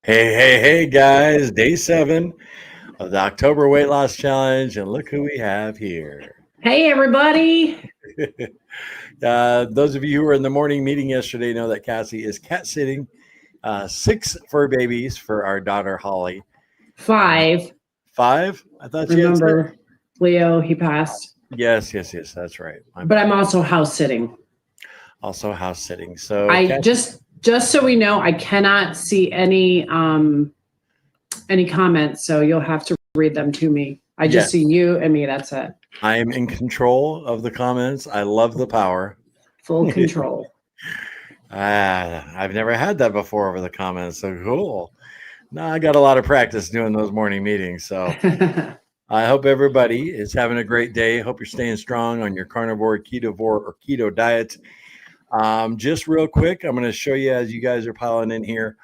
Hey, guys, day 7 of the October Weight Loss Challenge, and look who we have here. Hey, everybody. Those of you who were in the morning meeting yesterday know that Cassie is cat sitting 6 fur babies for our daughter, Holly. 5. 5? I thought she had 6. Remember, Leo, he passed. Yes, that's right. But I'm also house sitting. Also house sitting. So I just so we know, I cannot see any comments, so you'll have to read them to me. I just see you and me. That's it. I am in control of the comments. I love the power. Full control. I've never had that before over the comments. So cool. No, I got a lot of practice doing those morning meetings. So I hope everybody is having a great day. Hope you're staying strong on your carnivore, ketovore, or keto diet. Just real quick, I'm going to show you as you guys are piling in here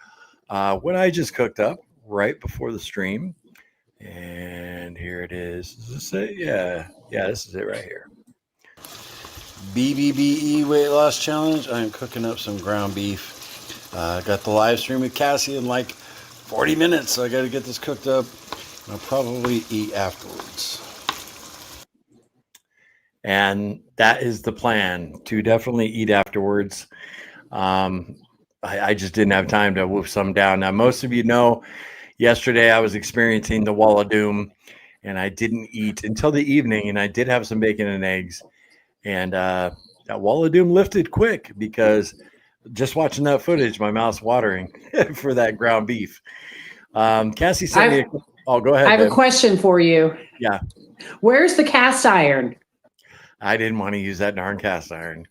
what I just cooked up right before the stream. And here it is. Does this say? Yeah, this is it right here. BBBE Weight Loss Challenge. I'm cooking up some ground beef. Got the live stream with Cassie in like 40 minutes, so I got to get this cooked up. I'll probably eat afterwards. And that is the plan, to definitely eat afterwards. I just didn't have time to wolf some down. Now, most of you know, yesterday I was experiencing the wall of doom, and I didn't eat until the evening, and I did have some bacon and eggs. And that wall of doom lifted quick because just watching that footage, my mouth's watering for that ground beef. Cassie sent me go ahead. I have a question for you. Yeah. Where's the cast iron? I didn't want to use that darn cast iron.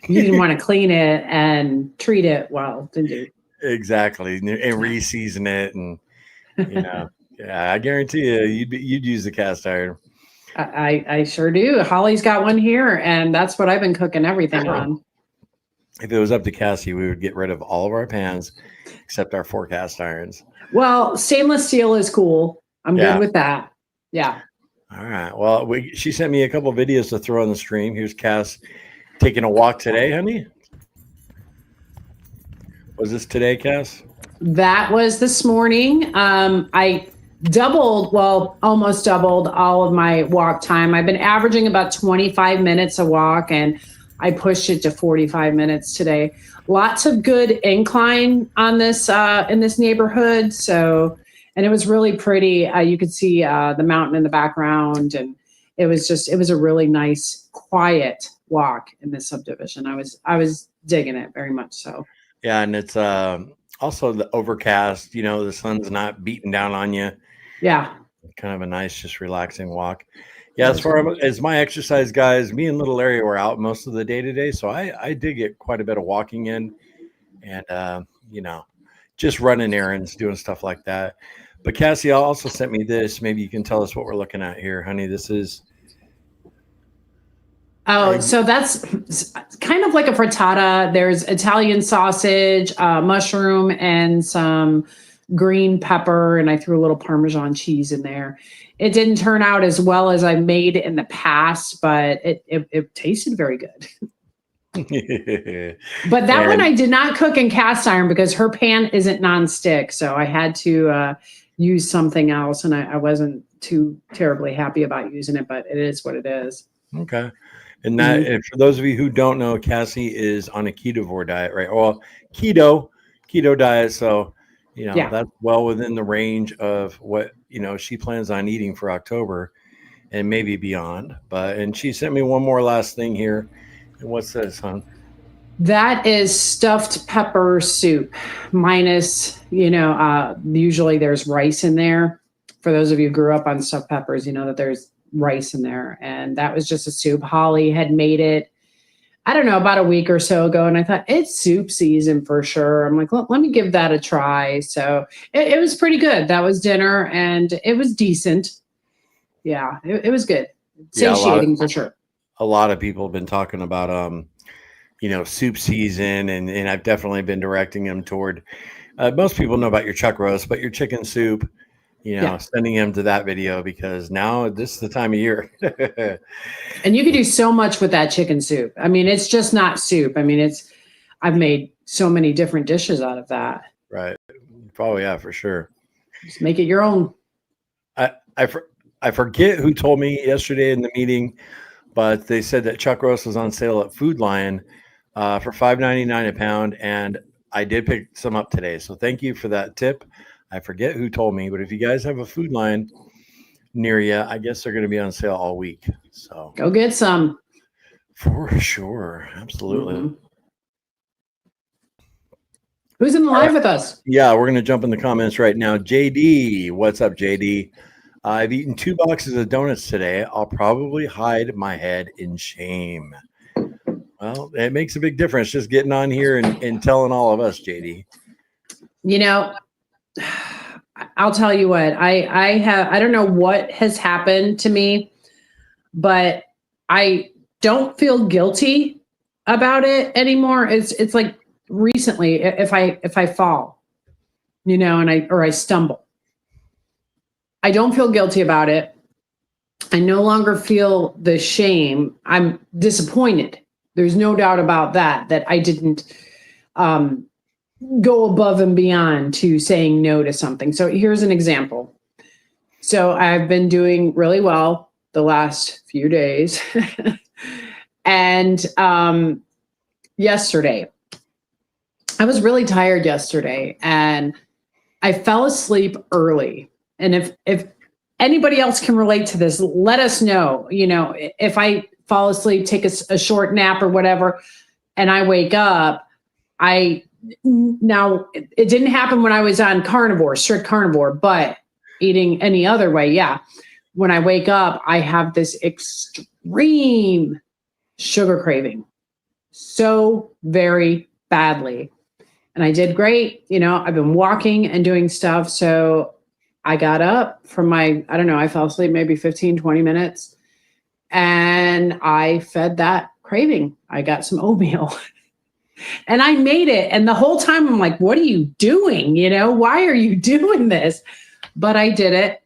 You didn't want to clean it and treat it well, did you? Exactly. And re-season it. And, yeah, I guarantee you, you'd use the cast iron. I sure do. Holly's got one here, and that's what I've been cooking everything on. If it was up to Cassie, we would get rid of all of our pans except our 4 cast irons. Well, stainless steel is cool. I'm good with that. Yeah. All right. Well, she sent me a couple of videos to throw on the stream. Here's Cass taking a walk today, honey. Was this today, Cass? That was this morning. I almost doubled all of my walk time. I've been averaging about 25 minutes a walk, and I pushed it to 45 minutes today. Lots of good incline on this in this neighborhood. And it was really pretty. You could see the mountain in the background, and it was a really nice, quiet walk in this subdivision. I was digging it very much so. Yeah, and it's also the overcast. The sun's not beating down on you. Yeah, kind of a nice, just relaxing walk. Yeah, as far as my exercise, guys, me and little Larry were out most of the day today, so I did get quite a bit of walking in, and just running errands, doing stuff like that. But Cassie also sent me this. Maybe you can tell us what we're looking at here, honey. This is. Oh, so that's kind of like a frittata. There's Italian sausage, mushroom, and some green pepper, and I threw a little Parmesan cheese in there. It didn't turn out as well as I made it in the past, but it tasted very good. But that one I did not cook in cast iron because her pan isn't nonstick, so I had to use something else, and I wasn't too terribly happy about using it, but it is what it is. Okay. And that, and for those of you who don't know, Cassie is on a ketovore diet, right? Well, keto diet. So, that's well within the range of what, she plans on eating for October and maybe beyond. And she sent me one more last thing here. And what's this, hon? That is stuffed pepper soup minus, usually there's rice in there. For those of you who grew up on stuffed peppers, you know that there's rice in there. And that was just a soup. Holly had made it, I don't know, about a week or so ago. And I thought, it's soup season for sure. I'm like, let me give that a try. So it was pretty good. That was dinner, and it was decent. Yeah, it was good. Satiating for sure. A lot of people have been talking about, soup season, and I've definitely been directing them toward, most people know about your chuck roast, but your chicken soup, sending him to that video, because now this is the time of year. And you can do so much with that chicken soup. I mean, it's just not soup. I mean, I've made so many different dishes out of that. Right. Oh yeah, for sure. Just make it your own. I forget who told me yesterday in the meeting, but they said that chuck roast was on sale at Food Lion for $5.99 a pound, and I did pick some up today. So thank you for that tip. I forget who told me, but if you guys have a Food Lion near you, I guess they're going to be on sale all week. So go get some. For sure. Absolutely. Mm-hmm. Who's in the live with us? Yeah, we're going to jump in the comments right now. JD, what's up, JD? I've eaten 2 boxes of donuts today. I'll probably hide my head in shame. Well, it makes a big difference just getting on here and telling all of us, JD. I'll tell you what, I don't know what has happened to me, but I don't feel guilty about it anymore. It's like recently, if I fall, and I stumble, I don't feel guilty about it. I no longer feel the shame. I'm disappointed. There's no doubt about that I didn't go above and beyond to saying no to something. So here's an example. So I've been doing really well the last few days. And yesterday, I was really tired yesterday, and I fell asleep early. And if anybody else can relate to this, let us know. If I fall asleep, take a short nap or whatever, and I wake up, now it didn't happen when I was on strict carnivore, but eating any other way, yeah. When I wake up, I have this extreme sugar craving, so very badly. And I did great. I've been walking and doing stuff. So I got up from I fell asleep maybe 15, 20 minutes, and I fed that craving. I got some oatmeal. And I made it. And the whole time I'm like, what are you doing? Why are you doing this? But I did it.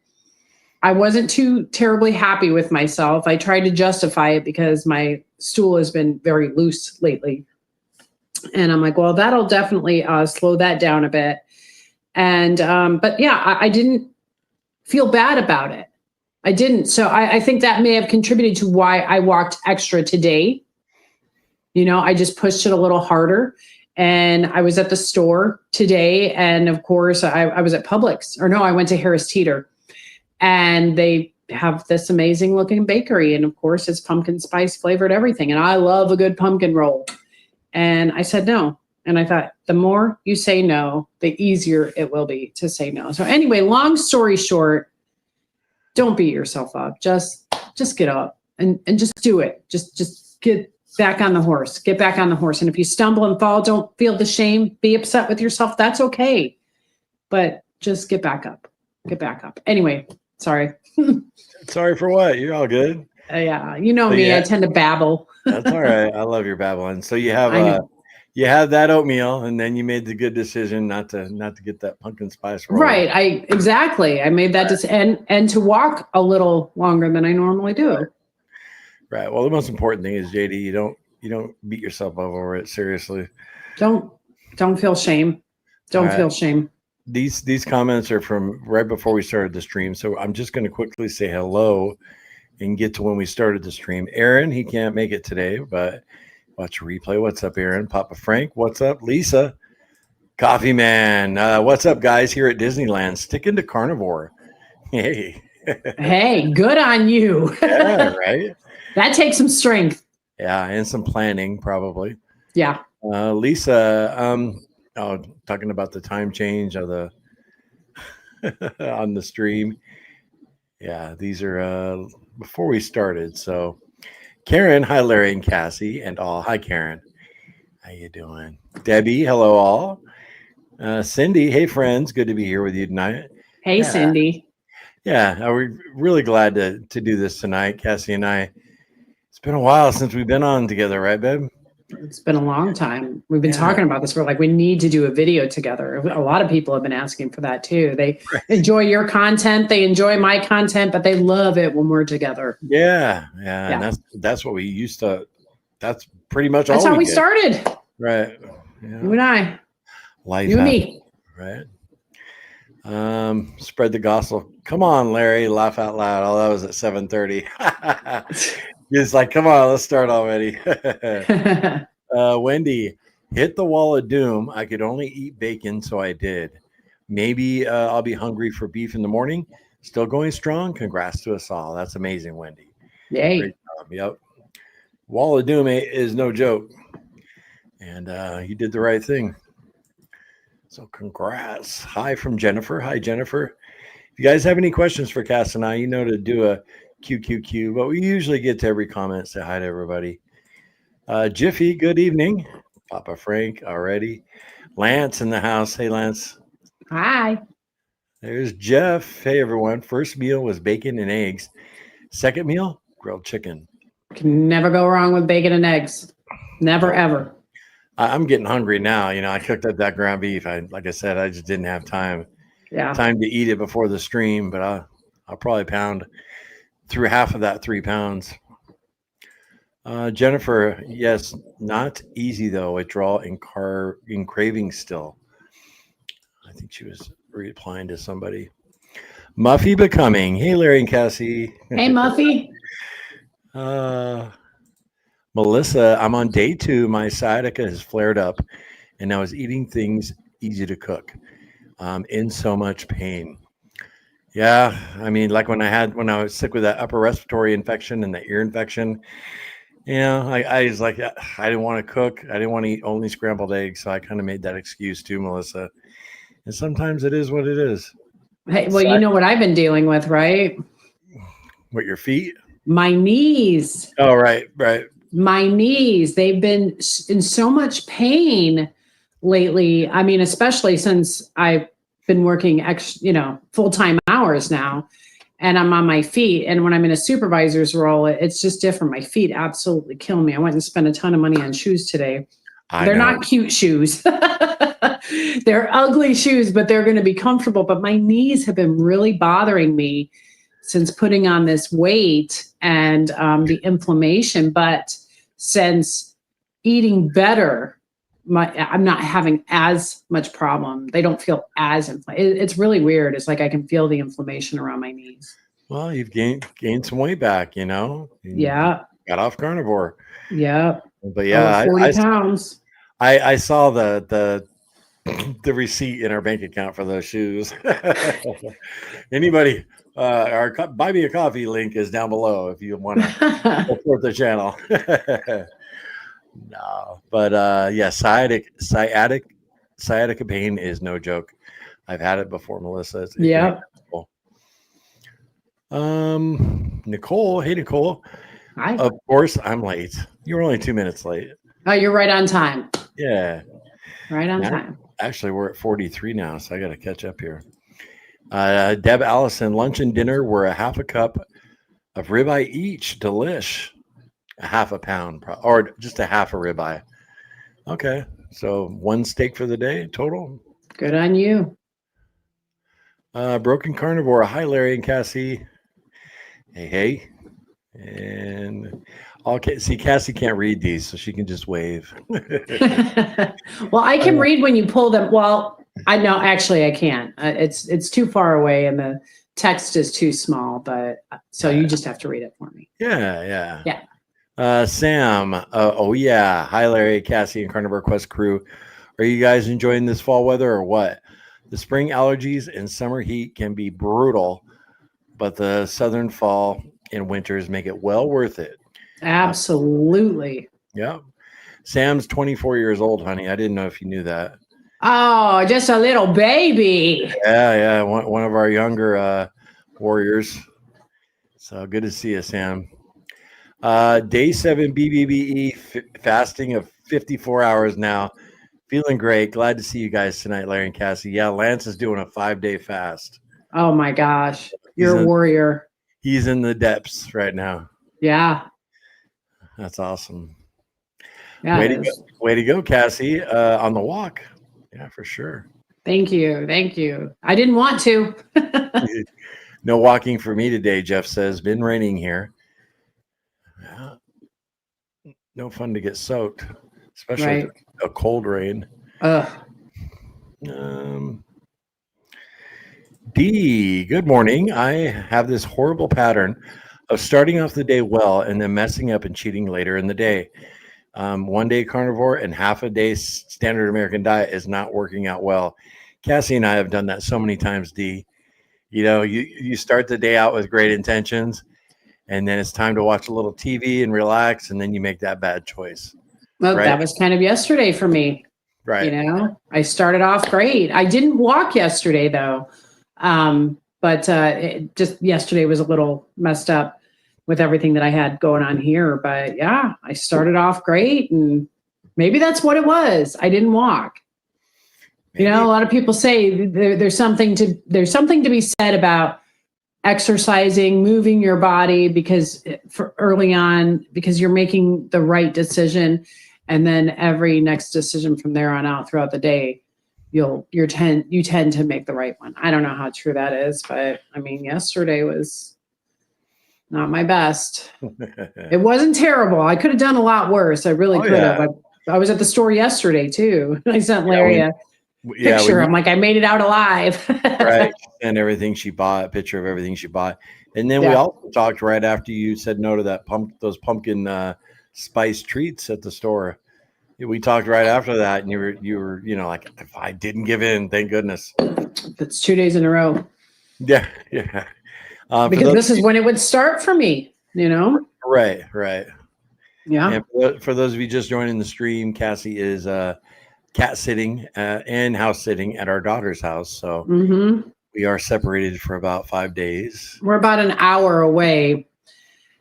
I wasn't too terribly happy with myself. I tried to justify it because my stool has been very loose lately. And I'm like, well, that'll definitely slow that down a bit. And, but yeah, I didn't feel bad about it. I didn't. So I think that may have contributed to why I walked extra today. I just pushed it a little harder, and I was at the store today. And of course I was at Publix, I went to Harris Teeter, and they have this amazing looking bakery. And of course it's pumpkin spice flavored everything. And I love a good pumpkin roll. And I said no. And I thought, the more you say no, the easier it will be to say no. So anyway, long story short, don't beat yourself up. Just get up and just do it. Just get back on the horse. Get back on the horse. And if you stumble and fall, don't feel the shame. Be upset with yourself. That's okay. But just get back up. Get back up. Anyway, sorry. Sorry for what? You're all good. Yeah. Me. Yeah. I tend to babble. That's all right. I love your babbling. So you have that oatmeal, and then you made the good decision not to get that pumpkin spice roll. Right. I made that decision, and to walk a little longer than I normally do. Right. Well, the most important thing is, JD, you don't beat yourself up over it. Seriously. Don't feel shame. Don't feel shame. These comments are from right before we started the stream. So I'm just going to quickly say hello and get to when we started the stream. Aaron, he can't make it today, but watch a replay. What's up, Aaron? Papa Frank, what's up? Lisa, Coffee Man, what's up, guys, here at Disneyland? Sticking to carnivore. Hey. Hey, good on you. Yeah, right? That takes some strength. Yeah, and some planning, probably. Yeah. Lisa, talking about the time change of the on the stream. Yeah, these are before we started. So Karen, hi Larry and Cassie and all. Hi Karen. How you doing? Debbie, hello all. Cindy, hey friends, good to be here with you tonight. Hey Cindy. Yeah, we're really glad to do this tonight, Cassie and I. It's been a while since we've been on together, right, babe? It's been a long time. We've been talking about this. We're like, we need to do a video together. A lot of people have been asking for that too. They enjoy your content. They enjoy my content, but they love it when we're together. Yeah. And that's what we used to. That's pretty much that's all how we did. started. Right. Yeah. You and I. Life you and happens, me. Right. Spread the gospel. Come on, Larry. Laugh out loud. Oh, that was at 7:30. It's like, come on, let's start already. Wendy, hit the wall of doom. I could only eat bacon, so I did. Maybe I'll be hungry for beef in the morning. Still going strong. Congrats to us all. That's amazing, Wendy. Yay. Great job. Yep. Wall of doom is no joke. And you did the right thing. So congrats. Hi from Jennifer. Hi, Jennifer. If you guys have any questions for Cass and I, you know to do a QQQ, but we usually get to every comment. Say hi to everybody. Jiffy, good evening. Papa Frank already. Lance in the house. Hey, Lance. Hi. There's Jeff. Hey, everyone. First meal was bacon and eggs. Second meal, grilled chicken. Can never go wrong with bacon and eggs. Never, ever. I'm getting hungry now. You know, I cooked up that ground beef. Like I said, I just didn't have time to eat it before the stream, but I'll probably pound through half of that 3 pounds. Jennifer, yes, not easy though. Withdrawal and craving still. I think she was replying to somebody. Muffy becoming. Hey, Larry and Cassie. Hey, Muffy. Melissa, I'm on day 2. My sciatica has flared up, and I was eating things easy to cook. In so much pain. Yeah, I mean, like when I was sick with that upper respiratory infection and the ear infection, I was like, I didn't want to cook. I didn't want to eat only scrambled eggs, so I kind of made that excuse too, Melissa. And sometimes it is what it is. Hey, well, you know what I've been dealing with, right? What, your feet? My knees. Oh, right. My knees. They've been in so much pain lately. I mean, especially since I've been working full-time hours now, and I'm on my feet. And when I'm in a supervisor's role, it's just different. My feet absolutely kill me. I went and spent a ton of money on shoes today. They're not cute shoes. They're ugly shoes, but they're going to be comfortable. But my knees have been really bothering me since putting on this weight and the inflammation. But since eating better, I'm not having as much problem. They don't feel as inflamed. It's really weird. It's like I can feel the inflammation around my knees. Well, you've gained some weight back, you know? Yeah. Got off carnivore. Yeah. But yeah, 40 pounds. I saw the receipt in our bank account for those shoes. Anybody, our buy me a coffee link is down below if you want to support the channel. No, but yeah, sciatica pain is no joke. I've had it before, Melissa. Yeah. Nicole, hey Nicole. Hi. Of course, I'm late. You're only 2 minutes late. Oh, you're right on time. Yeah. Right on time. Actually, we're at 43 now, so I got to catch up here. Deb Allison, lunch and dinner were a half a cup of ribeye each. Delish. A half a pound, or just a half a ribeye. Okay. So 1 steak for the day total. Good on you. Broken Carnivore. Hi, Larry and Cassie. Hey. And see, Cassie can't read these, so she can just wave. Well, I can read when you pull them. Well, I know, actually I can't. It's too far away and the text is too small, but so you just have to read it for me. Yeah. Sam. Yeah. Hi, Larry, Cassie, and Carnivore Quest crew. Are you guys enjoying this fall weather or what? The spring allergies and summer heat can be brutal, but the southern fall and winters make it well worth it. Absolutely. Yeah. Sam's 24 years old, honey. I didn't know if you knew that. Oh, just a little baby. Yeah. One of our younger warriors. So good to see you, Sam. Day 7 BBBE fasting of 54 hours now. Feeling great. Glad to see you guys tonight, Larry and Cassie. Yeah, Lance is doing a 5-day fast. Oh my gosh. You're a warrior. He's in the depths right now. Yeah. That's awesome. Yeah, Way to go, way to go, Cassie, on the walk. Yeah, for sure. Thank you. Thank you. I didn't want to. No walking for me today, Jeff says. Been raining here. Yeah, no fun to get soaked, especially if Right. it's a cold rain. Ugh. Um, D, good morning. I have this horrible pattern of starting off the day well and then messing up and cheating later in the day. One day carnivore and half a day standard American diet is not working out well. Cassie and I have done that so many times, D. You start the day out with great intentions, and then it's time to watch a little TV and relax, and then you make that bad choice. Well, Right? that was kind of yesterday for me. Right. I started off great. I didn't walk yesterday though. But yesterday was a little messed up with everything that I had going on here. But yeah, I started off great, and maybe that's what it was. I didn't walk. Maybe. A lot of people say there's something to be said about exercising, moving your body because for early on, because you're making the right decision, and then every next decision from there on out throughout the day, you tend to make the right one. I don't know how true that is, but I mean, yesterday was not my best. It wasn't terrible. I could have done a lot worse. I really could have. I was at the store yesterday too. I sent Larry a picture. I'm like, I made it out alive. Right. And everything she bought, a picture of everything she bought. And then we also talked right after you said no to those pumpkin spice treats at the store. We talked right after that, and you were like, if I didn't give in, thank goodness. That's 2 days in a row. Yeah. Because this is when it would start for me, Right. Yeah. And for those of you just joining the stream, Cassie is cat sitting and house sitting at our daughter's house. So we are separated for about 5 days. We're about an hour away,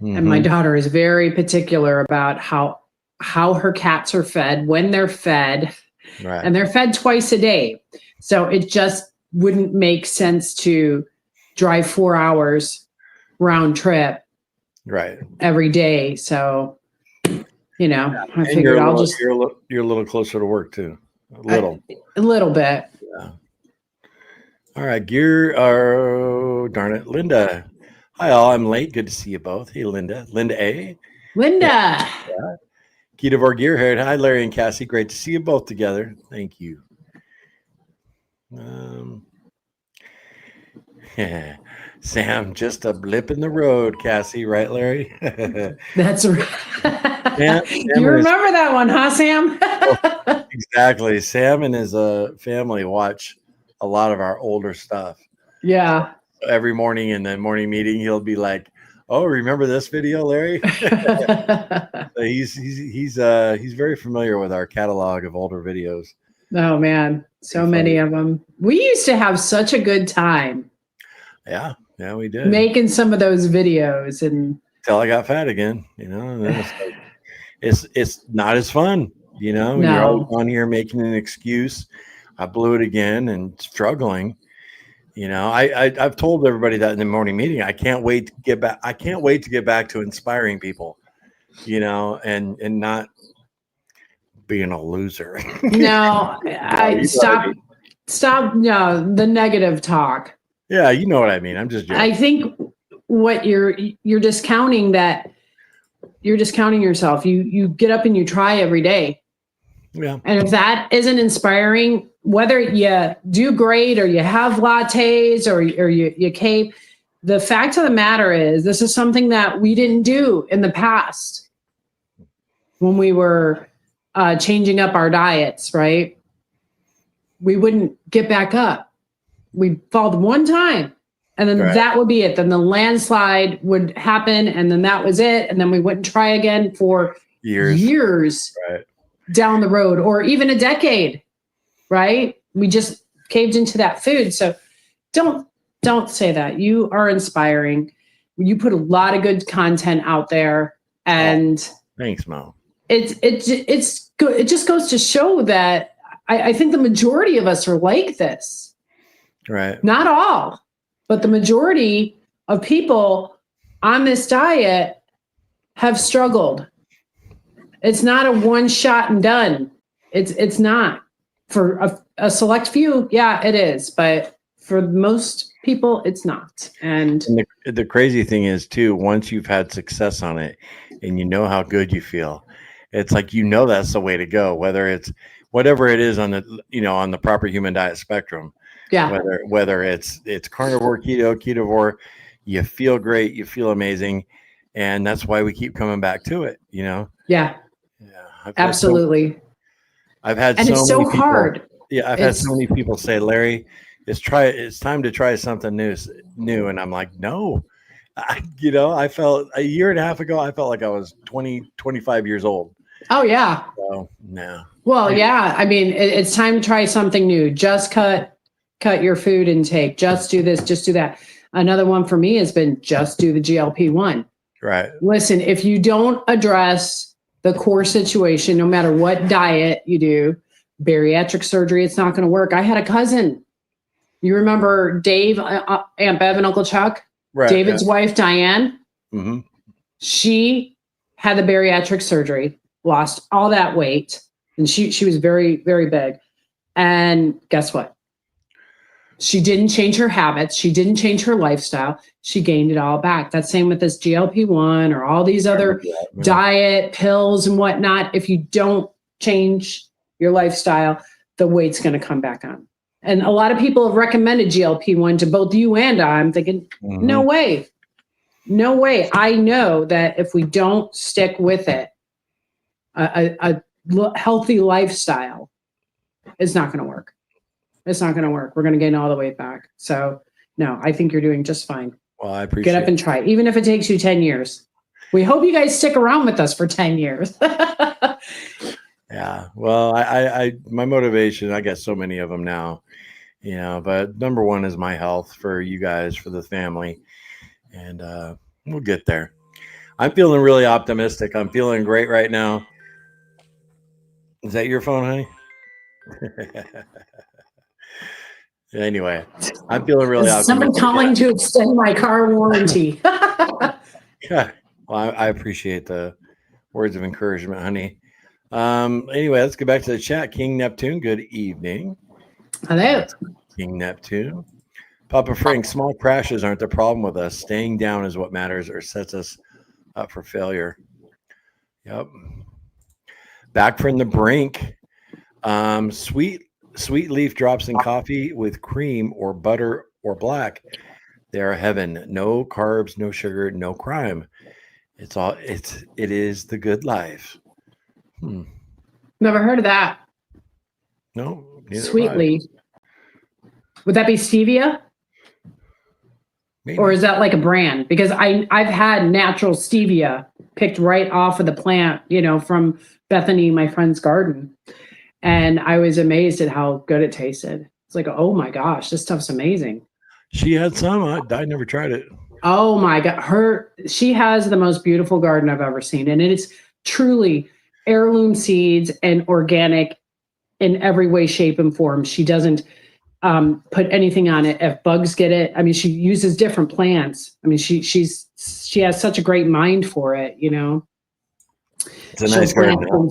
and my daughter is very particular about how her cats are fed, when they're fed, right. And they're fed twice a day. So it just wouldn't make sense to drive 4 hours round trip right every day. So, I figured you're a little closer to work too. A little bit. Yeah. All right. Darn it. Linda. Hi all. I'm late. Good to see you both. Hey, Linda. Linda A. Linda. Yeah. Carnivore Gearhead. Hi, Larry and Cassie. Great to see you both together. Thank you. Yeah. Sam, just a blip in the road, Cassie, right, Larry? That's right. You remember that one, huh, Sam? Exactly. Sam and his family watch a lot of our older stuff. Yeah. Every morning in the morning meeting, he'll be like, "Oh, remember this video, Larry?" So he's very familiar with our catalog of older videos. Oh man, so many of them. We used to have such a good time. Yeah, we did. Making some of those videos until I got fat again, and then it's not as fun, when you're always on here making an excuse. I blew it again and struggling. I've told everybody that in the morning meeting. I can't wait to get back. I can't wait to get back to inspiring people, and not being a loser. No, stop. No, the negative talk. Yeah, you know what I mean. I'm just joking. I think what you're discounting that. You're discounting yourself. You get up and you try every day. Yeah. And if that isn't inspiring, whether you do great or you have lattes or you cape, the fact of the matter is this is something that we didn't do in the past when we were changing up our diets, right? We wouldn't get back up. We'd fall one time and then that would be it. Then the landslide would happen and then that was it. And then we wouldn't try again for years. Right. Down the road or even a decade, right? We just caved into that food. So don't say that. You are inspiring. You put a lot of good content out there, and thanks, Mo. It's good. It just goes to show that I think the majority of us are like this. Right. Not all, but the majority of people on this diet have struggled. It's not a one shot and done. It's not. For a select few, yeah, it is. But for most people, it's not. And the crazy thing is too, once you've had success on it and you know how good you feel, it's like, that's the way to go, whether it's whatever it is on the, on the proper human diet spectrum. yeah, Whether it's carnivore, ketovore, you feel great, you feel amazing. And that's why we keep coming back to it, yeah, Yeah. absolutely. I've had And so it's many so people, hard. I've had so many people say, Larry, it's time to try something new. And I'm like, no, I felt a year and a half ago, I felt like I was 20, 25 years old. Oh yeah. So no. Well, yeah. I mean, it's time to try something new. Just cut your food intake. Just do this. Just do that. Another one for me has been just do the GLP-1. Right. Listen, if you don't address the core situation, no matter what diet you do, bariatric surgery, it's not going to work. I had a cousin. You remember Dave, Aunt Bev, and Uncle Chuck? Right. David's wife, Diane. Mm-hmm. She had the bariatric surgery, lost all that weight, and she was very, very big. And guess what? She didn't change her habits. She didn't change her lifestyle. She gained it all back. That's same with this GLP-1 or all these other diet pills and whatnot. If you don't change your lifestyle, the weight's going to come back on. And a lot of people have recommended GLP-1 to both you and I'm thinking, no way. No way. I know that if we don't stick with it, a healthy lifestyle is not going to work. It's not going to work. We're going to gain all the weight back. So no, I think you're doing just fine. Well, I appreciate it. Get up and try it, even if it takes you 10 years. We hope you guys stick around with us for 10 years. Yeah. Well, I my motivation, I got so many of them now, but number one is my health for you guys, for the family. And we'll get there. I'm feeling really optimistic. I'm feeling great right now. Is that your phone, honey? Anyway, I'm feeling really optimistic. Someone calling to extend my car warranty. Yeah. Well, I appreciate the words of encouragement, honey. Anyway, let's get back to the chat. King Neptune, good evening. Hello. King Neptune. Papa Frank, small crashes aren't the problem with us. Staying down is what matters or sets us up for failure. Yep. Back from the brink. Sweet leaf drops in coffee with cream or butter or black. They are heaven. No carbs, no sugar, no crime. It is the good life. Never heard of that. No. Sweet leaf. Would that be stevia? Maybe. Or is that like a brand? Because I've had natural stevia picked right off of the plant, from Bethany, my friend's garden. And I was amazed at how good it tasted. It's like, oh my gosh, this stuff's amazing. She had some. I never tried it. Oh my God. She has the most beautiful garden I've ever seen. And it is truly heirloom seeds and organic in every way, shape, and form. She doesn't put anything on it. If bugs get it, I mean, she uses different plants. I mean, she has such a great mind for it, It's a nice garden.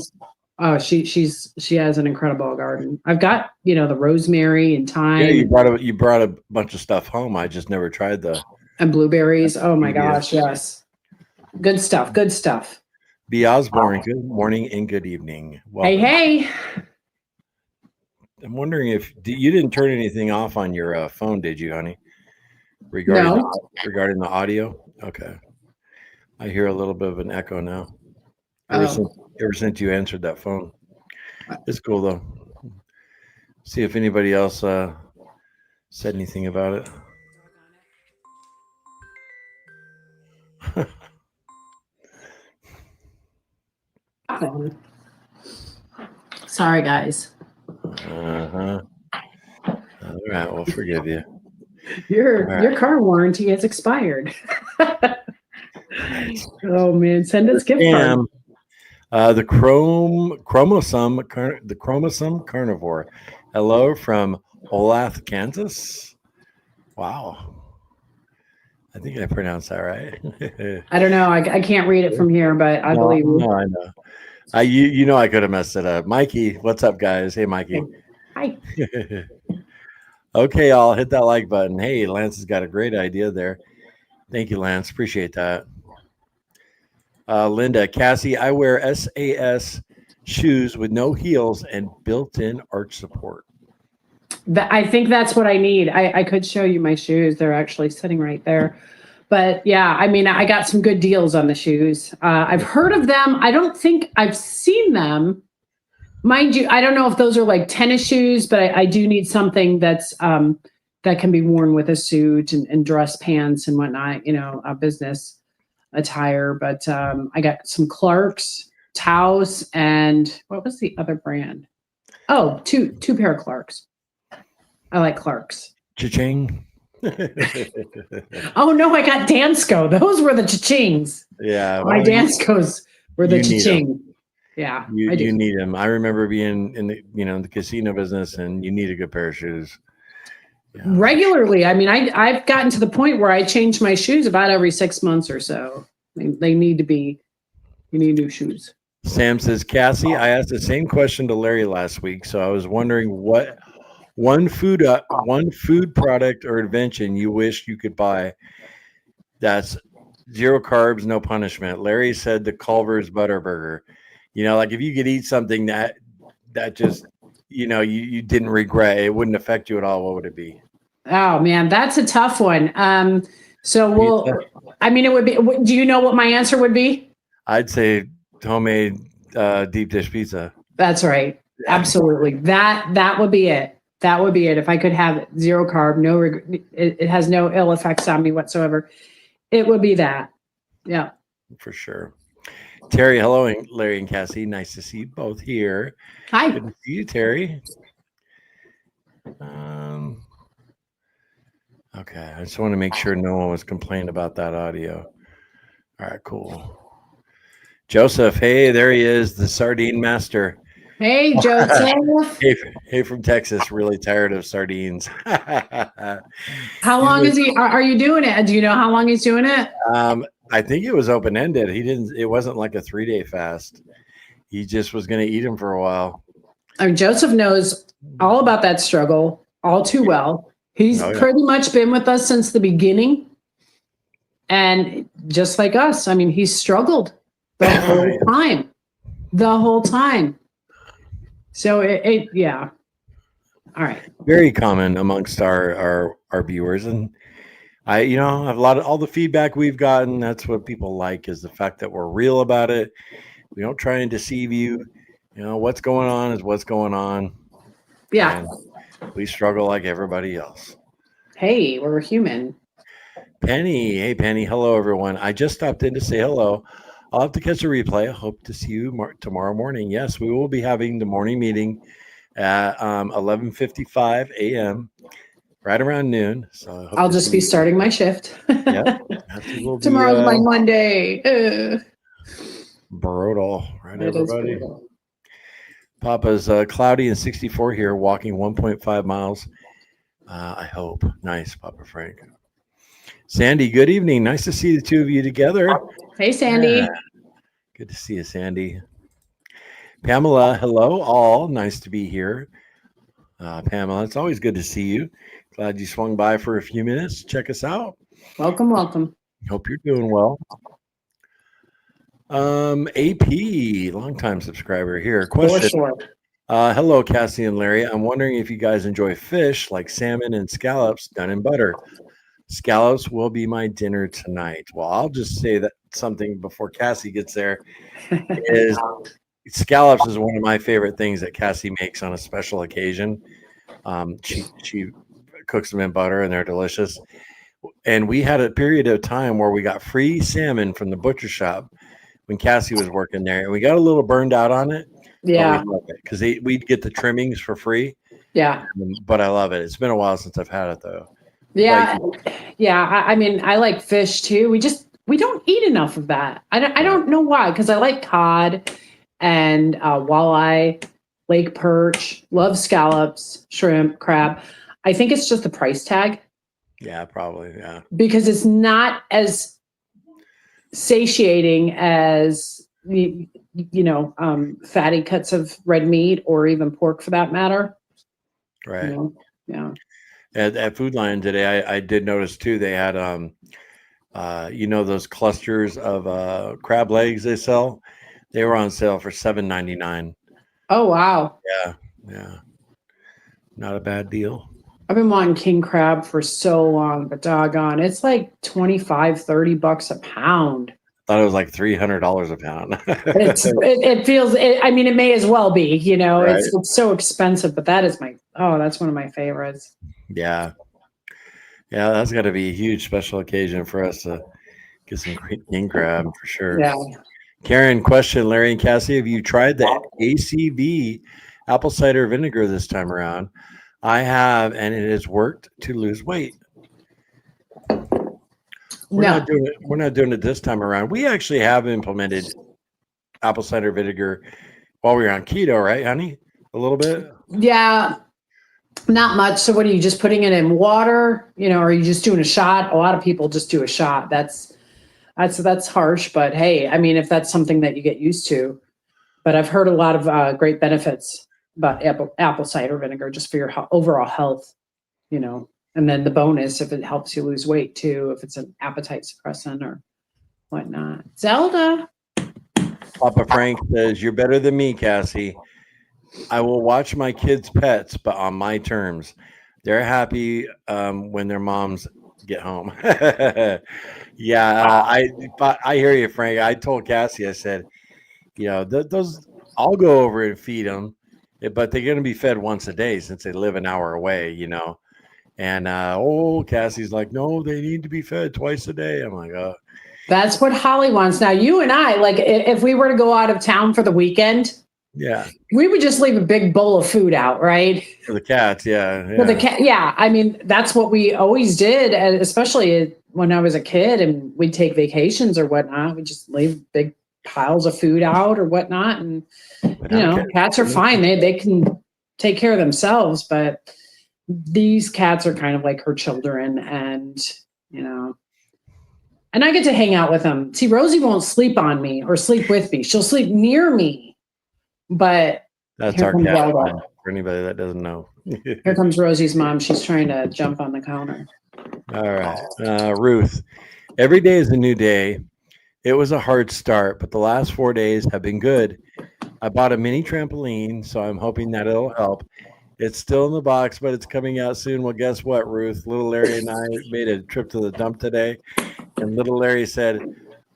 Oh, she has an incredible garden. I've got, the rosemary and thyme. Yeah, you brought a bunch of stuff home. I just never tried and blueberries. Oh my gosh, yes. Good stuff. Good stuff. B. Osborne, good morning and good evening. Welcome. Hey. I'm wondering if you didn't turn anything off on your phone, did you, honey? Regarding the audio? Okay. I hear a little bit of an echo now. Ever since you answered that phone. It's cool though. See if anybody else said anything about it. Sorry, guys. All right, we'll forgive you. Your car warranty has expired. Oh man, send us gift card. The chromosome carnivore. Hello from Olathe, Kansas. Wow. I think I pronounced that right. I don't know. I can't read it from here, but I believe you. No, I know. You know I could have messed it up. Mikey, what's up, guys? Hey, Mikey. Hi. Okay, I'll hit that like button. Hey, Lance has got a great idea there. Thank you, Lance. Appreciate that. Linda, Cassie, I wear SAS shoes with no heels and built-in arch support. I think that's what I need. I could show you my shoes. They're actually sitting right there. But yeah, I mean, I got some good deals on the shoes. I've heard of them. I don't think I've seen them. Mind you, I don't know if those are like tennis shoes, but I do need something that's that can be worn with a suit and dress pants and whatnot, a business attire. But I got some Clarks, Taos, and what was the other brand? Oh, two pair of Clarks. I like Clarks. Cha-ching. Oh no, I got Dansko. Those were the cha-chings. Yeah. My Danskos were the cha-ching. Yeah. You need them. I remember being in the casino business, and you need a good pair of shoes. Yeah. Regularly. I mean, I've gotten to the point where I change my shoes about every 6 months or so. They need to be, you need new shoes. Sam says, Cassie, I asked the same question to Larry last week, so I was wondering what one food product or invention you wish you could buy that's zero carbs, no punishment. Larry said the Culver's butter burger. Like if you could eat something that just you didn't regret, it wouldn't affect you at all, what would it be? Oh man, that's a tough one. It would be, do you know what my answer would be? I'd say homemade deep dish pizza. That's right. Absolutely. That would be it. That would be it. If I could have zero carb, no, it has no ill effects on me whatsoever. It would be that. Yeah. For sure. Terry, hello, and Larry and Cassie. Nice to see you both here. Hi. Good to see you, Terry. Okay, I just want to make sure no one was complaining about that audio. All right, cool. Joseph, hey, there he is, the sardine master. Hey, Joseph. Hey, from Texas. Really tired of sardines. How long is he? Are you doing it? Do you know how long he's doing it? I think it was open ended. It wasn't like a 3-day fast. He just was going to eat them for a while. I mean, Joseph knows all about that struggle all too well. He's pretty much been with us since the beginning. And just like us, I mean, he's struggled the whole time. So yeah. All right. Very common amongst our viewers. And I have all the feedback we've gotten. That's what people like, is the fact that we're real about it. We don't try and deceive you. What's going on is what's going on. Yeah. And we struggle like everybody else. Hey, we're human. Penny. Hey, Penny. Hello, everyone. I just stopped in to say hello. I'll have to catch a replay. I hope to see you tomorrow morning. Yes, we will be having the morning meeting at 11:55 a.m. right around noon. So I'll just be starting my shift. Yeah. Tomorrow's my Monday. Brutal, right, everybody? Brutal. Papa's cloudy and 64 here, walking 1.5 miles. I hope. Nice, Papa Frank. Sandy, good evening. Nice to see the two of you together. Hey, Sandy. Yeah. Good to see you, Sandy. Pamela, hello, all. Nice to be here. Pamela, it's always good to see you. Glad you swung by for a few minutes. Check us out. Welcome, welcome. Hope you're doing well. AP, longtime subscriber here. Question. Sure. Hello, Cassie and Larry. I'm wondering if you guys enjoy fish like salmon and scallops done in butter. Scallops will be my dinner tonight. Well, I'll just say that something before Cassie gets there is scallops is one of my favorite things that Cassie makes on a special occasion. She cooks them in butter and they're delicious. And we had a period of time where we got free salmon from the butcher shop when Cassie was working there, and we got a little burned out on it. Yeah, because we'd get the trimmings for free. Yeah, but I love it. It's been a while since I've had it though. Yeah, I mean, I like fish too. We don't eat enough of that. I don't know why, because I like cod and walleye, lake perch, love scallops, shrimp, crab. I think it's just the price tag. Yeah, probably. Yeah, because it's not as satiating as fatty cuts of red meat or even pork for that matter. Right. Yeah. At Food Lion today, I did notice too, they had, those clusters of crab legs they sell. They were on sale for $7.99. Oh, wow. Yeah. Yeah. Not a bad deal. I've been wanting king crab for so long, but doggone, it's like $25-$30 a pound. Thought it was like $300 a pound. It feels, I mean, it may as well be, Right. it's so expensive, but that's one of my favorites. Yeah. Yeah, that's got to be a huge special occasion for us to get some great king crab for sure. Yeah. Karen, question, Larry and Cassie, have you tried the ACV apple cider vinegar this time around? I have, and it has worked to lose weight. We're not doing it this time around. We actually have implemented apple cider vinegar while we were on keto, right, honey? A little bit? Yeah. Not much. So what are you just putting it in water? Or are you just doing a shot? A lot of people just do a shot. That's harsh, but hey, I mean, if that's something that you get used to, but I've heard a lot of great benefits about apple cider vinegar just for your overall health, and then the bonus, if it helps you lose weight too, if it's an appetite suppressant or whatnot. Zelda. Papa Frank says, you're better than me, Cassie. I will watch my kids' pets, but on my terms. They're happy when their moms get home. Yeah, I hear you, Frank. I told Cassie, I said, those I'll go over and feed them, but they're going to be fed once a day since they live an hour away, And Cassie's like, no, they need to be fed twice a day. I'm like, oh. That's what Holly wants. Now, you and I, like, if we were to go out of town for the weekend, yeah, we would just leave a big bowl of food out, right? For the cats, yeah. For the cat, yeah. I mean, that's what we always did, and especially when I was a kid, and we'd take vacations or whatnot. We just leave big piles of food out or whatnot, and cats are fine. They can take care of themselves, but these cats are kind of like her children, and and I get to hang out with them. See, Rosie won't sleep on me or sleep with me. She'll sleep near me, but that's our cat. For anybody that doesn't know, here comes Rosie's mom. She's trying to jump on the counter. All right, Ruth. Every day is a new day. It was a hard start, but the last 4 days have been good. I bought a mini trampoline, so I'm hoping that it'll help. It's still in the box, but it's coming out soon. Well, guess what, Ruth? Little Larry and I made a trip to the dump today, and little Larry said,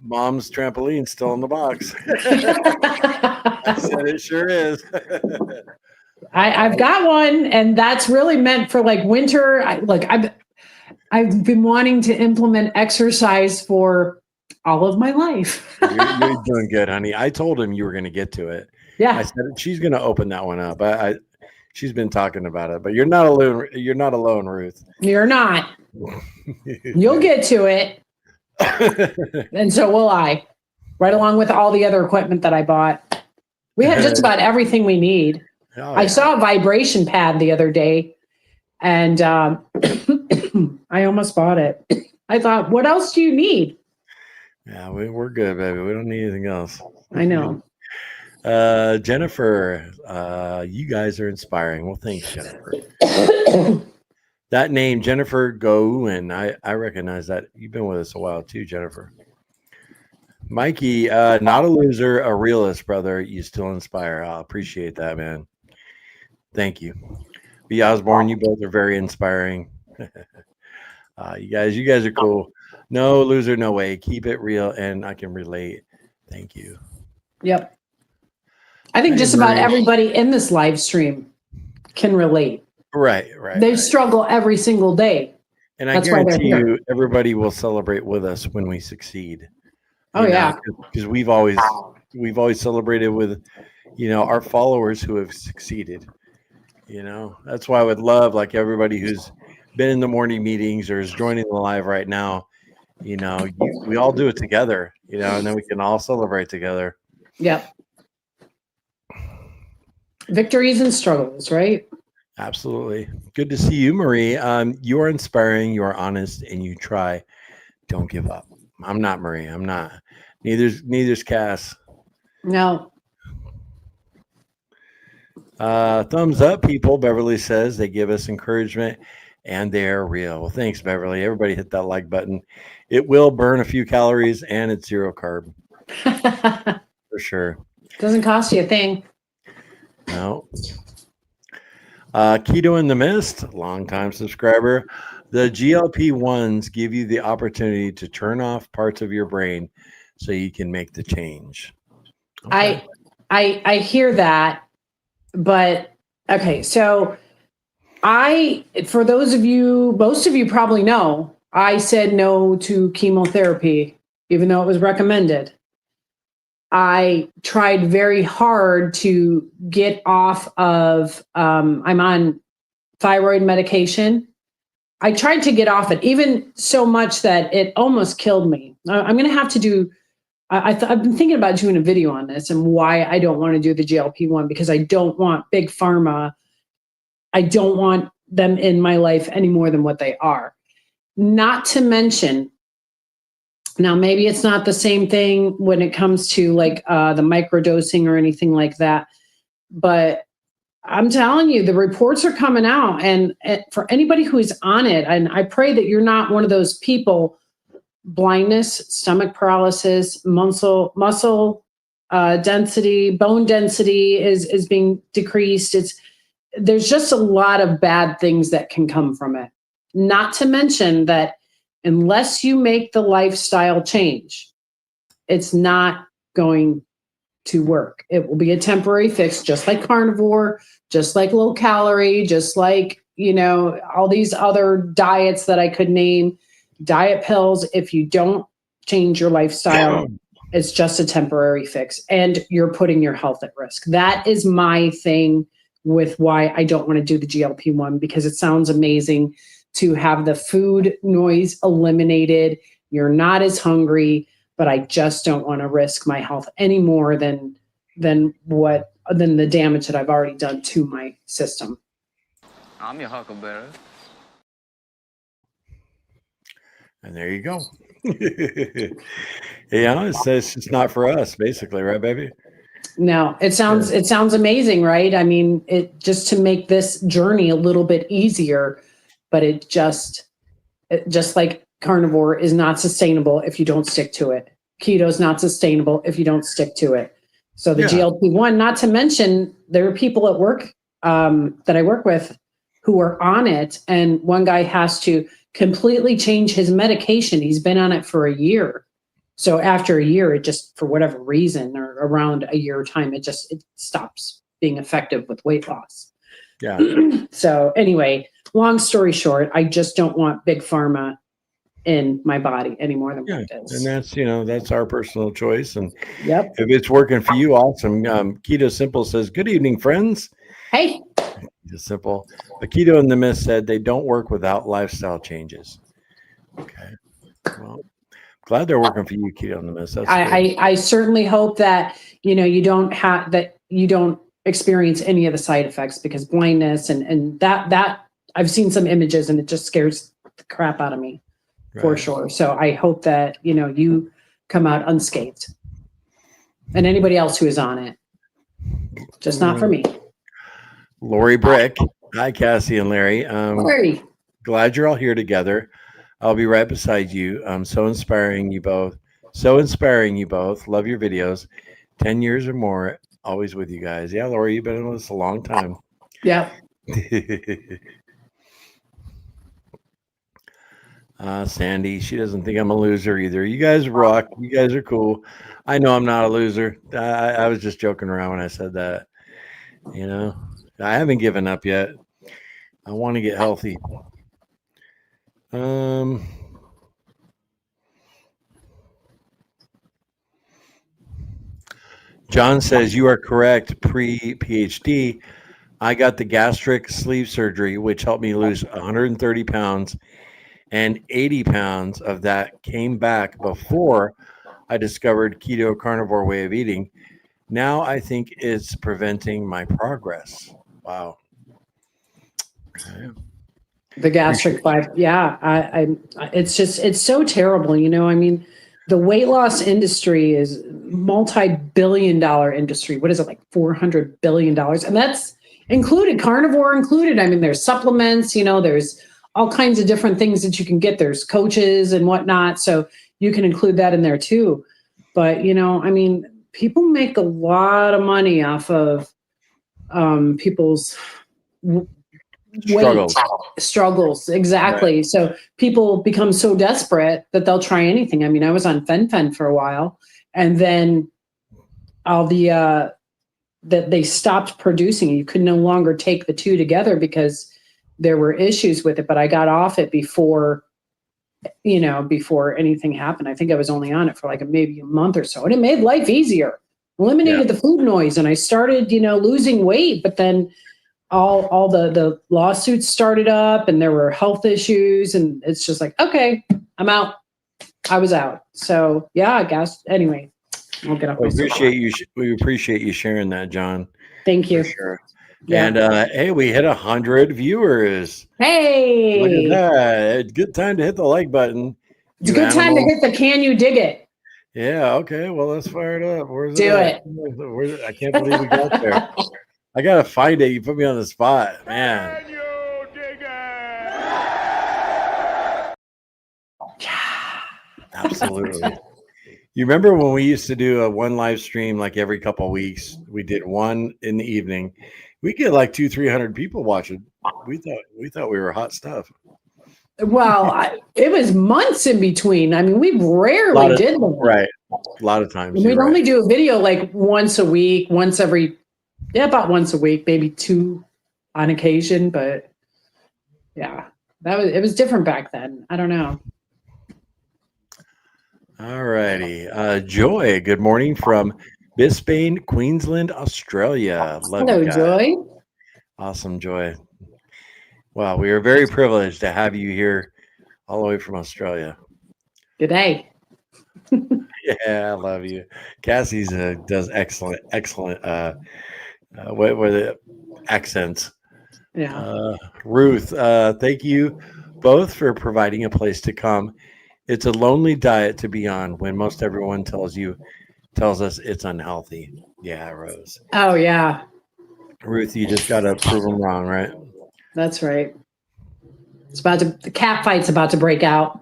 Mom's trampoline's still in the box. I said, it sure is. I've got one, and that's really meant for like winter. I've been wanting to implement exercise for all of my life. You're doing good, honey. I told him you were going to get to it. Yeah. I said she's going to open that one up. She's been talking about it, but you're not alone. You're not alone, Ruth. You're not. You'll get to it. And so will I, right along with all the other equipment that I bought. We have just about everything we need. I saw a vibration pad the other day, and I almost bought it. I thought, what else do you need? Yeah, we're good, baby. We don't need anything else. I know. Jennifer, you guys are inspiring. Well, thanks, Jennifer. That name, Jennifer Gouen, I recognize that. You've been with us a while too, Jennifer. Mikey, not a loser, a realist, brother. You still inspire. I appreciate that, man. Thank you. B. Osborne, you both are very inspiring. You guys are cool. No loser, no way. Keep it real, and I can relate. Thank you. Yep. I think just about everybody in this live stream can relate. Right. They struggle every single day. And I guarantee you, everybody will celebrate with us when we succeed. Yeah. Because we've always celebrated with, our followers who have succeeded. That's why I would love, like, everybody who's been in the morning meetings or is joining the live right now. We all do it together, and then we can all celebrate together. Yep. Victories and struggles, right? Absolutely. Good to see you, Marie. You are inspiring, you are honest, and you try. Don't give up. I'm not Marie. I'm not. Neither's Cass. No. Thumbs up, people. Beverly says they give us encouragement and they're real. Well, thanks, Beverly. Everybody hit that like button. It will burn a few calories and it's 0 carb for sure. Doesn't cost you a thing. No. Keto in the Mist, longtime subscriber. The GLP-1s give you the opportunity to turn off parts of your brain so you can make the change. Okay. I hear that, but okay. So for those of you, most of you probably know, I said no to chemotherapy, even though it was recommended. I tried very hard to get off of, I'm on thyroid medication. I tried to get off it, even so much that it almost killed me. I'm going to have to do, I've been thinking about doing a video on this and why I don't want to do the GLP-1, because I don't want big pharma. I don't want them in my life any more than what they are. Not to mention, now, maybe it's not the same thing when it comes to like the microdosing or anything like that. But I'm telling you, the reports are coming out. And for anybody who is on it, and I pray that you're not one of those people, blindness, stomach paralysis, muscle density, bone density is being decreased. There's just a lot of bad things that can come from it. Not to mention that unless you make the lifestyle change, it's not going to work. It will be a temporary fix, just like carnivore, just like low calorie, just like, all these other diets that I could name, diet pills. If you don't change your lifestyle, it's just a temporary fix and you're putting your health at risk. That is my thing with why I don't want to do the GLP-1, because it sounds amazing to have the food noise eliminated. You're not as hungry, but I just don't want to risk my health any more than the damage that I've already done to my system. I'm your huckleberry. And there you go. It's just not for us, basically, right, baby? No, it sounds amazing, right? I mean, it just to make this journey a little bit easier. But it just like carnivore is not sustainable if you don't stick to it. Keto is not sustainable if you don't stick to it. So the GLP-1, not to mention, there are people at work that I work with who are on it. And one guy has to completely change his medication. He's been on it for a year. So after a year, it just, for whatever reason, or around a year time, it stops being effective with weight loss. Yeah. So anyway, long story short, I just don't want big pharma in my body any more than what it is. And that's our personal choice. And yep, if it's working for you, awesome. Keto Simple says, "Good evening, friends." Hey. Keto Simple. But Keto in the Mist said they don't work without lifestyle changes. Okay. Well, glad they're working for you, Keto in the Mist. I certainly hope that you don't experience any of the side effects, because blindness and that I've seen some images and it just scares the crap out of me, for sure. So I hope that you come out unscathed, and anybody else who is on it, just not for me. Lori Brick, hi Cassie and Larry. Larry, glad you're all here together. I'll be right beside you. So inspiring you both. Love your videos. 10 years or more. Always with you guys. Yeah, Lori, you've been with us a long time. Yeah. Sandy, she doesn't think I'm a loser either. You guys rock. You guys are cool. I know I'm not a loser. I was just joking around when I said that. I haven't given up yet. I want to get healthy. John says you are correct. Pre-PhD, I got the gastric sleeve surgery, which helped me lose 130 pounds, and 80 pounds of that came back before I discovered keto carnivore way of eating. Now I think it's preventing my progress. Wow. Okay. The gastric fiber. Yeah. It's so terrible. I mean, the weight loss industry is multi-billion-dollar industry. What is it, like $400 billion? And that's included, carnivore included. I mean, there's supplements, there's all kinds of different things that you can get. There's coaches and whatnot. So you can include that in there too. But, I mean, people make a lot of money off of people's struggles. Exactly. Right. So people become so desperate that they'll try anything. I mean, I was on fen for a while, and then all that they stopped producing. You could no longer take the two together because there were issues with it. But I got off it before anything happened. I think I was only on it for like maybe a month or so, and it made life easier. Eliminated the food noise, and I started, losing weight. But then all the lawsuits started up, and there were health issues, and it's just like, okay, I'm out. I was out. So yeah, I guess. Anyway, I'll get up. We appreciate you sharing that, John. Thank you. For sure. Yeah. And hey, we hit 100 viewers. Hey, look at that! It's a good time to hit the like button. It's a good time to hit the can you dig it. Yeah. Okay. Well, let's fire it up. Where's Do it? I can't believe we got there. I gotta find it. You put me on the spot, man. Can you dig it? Absolutely. You remember when we used to do one live stream like every couple of weeks? We did one in the evening. We get like 200-300 people watching. We thought we were hot stuff. Well, it was months in between. I mean, we rarely did them. Right. A lot of times. We'd only do a video like once a week, about once a week, maybe two on occasion. But yeah, it was different back then. I don't know. All righty. Joy, good morning from Brisbane, Queensland, Australia. Hello, Joy. Awesome, Joy. Wow, we are very privileged to have you here all the way from Australia. Good day. Yeah, I love you. Cassie's does excellent what were the accents? Yeah. Ruth, thank you both for providing a place to come. It's a lonely diet to be on when most everyone tells us it's unhealthy. Yeah, Rose. Oh yeah. Ruth, you just gotta prove them wrong, right? That's right. The cat fight's about to break out.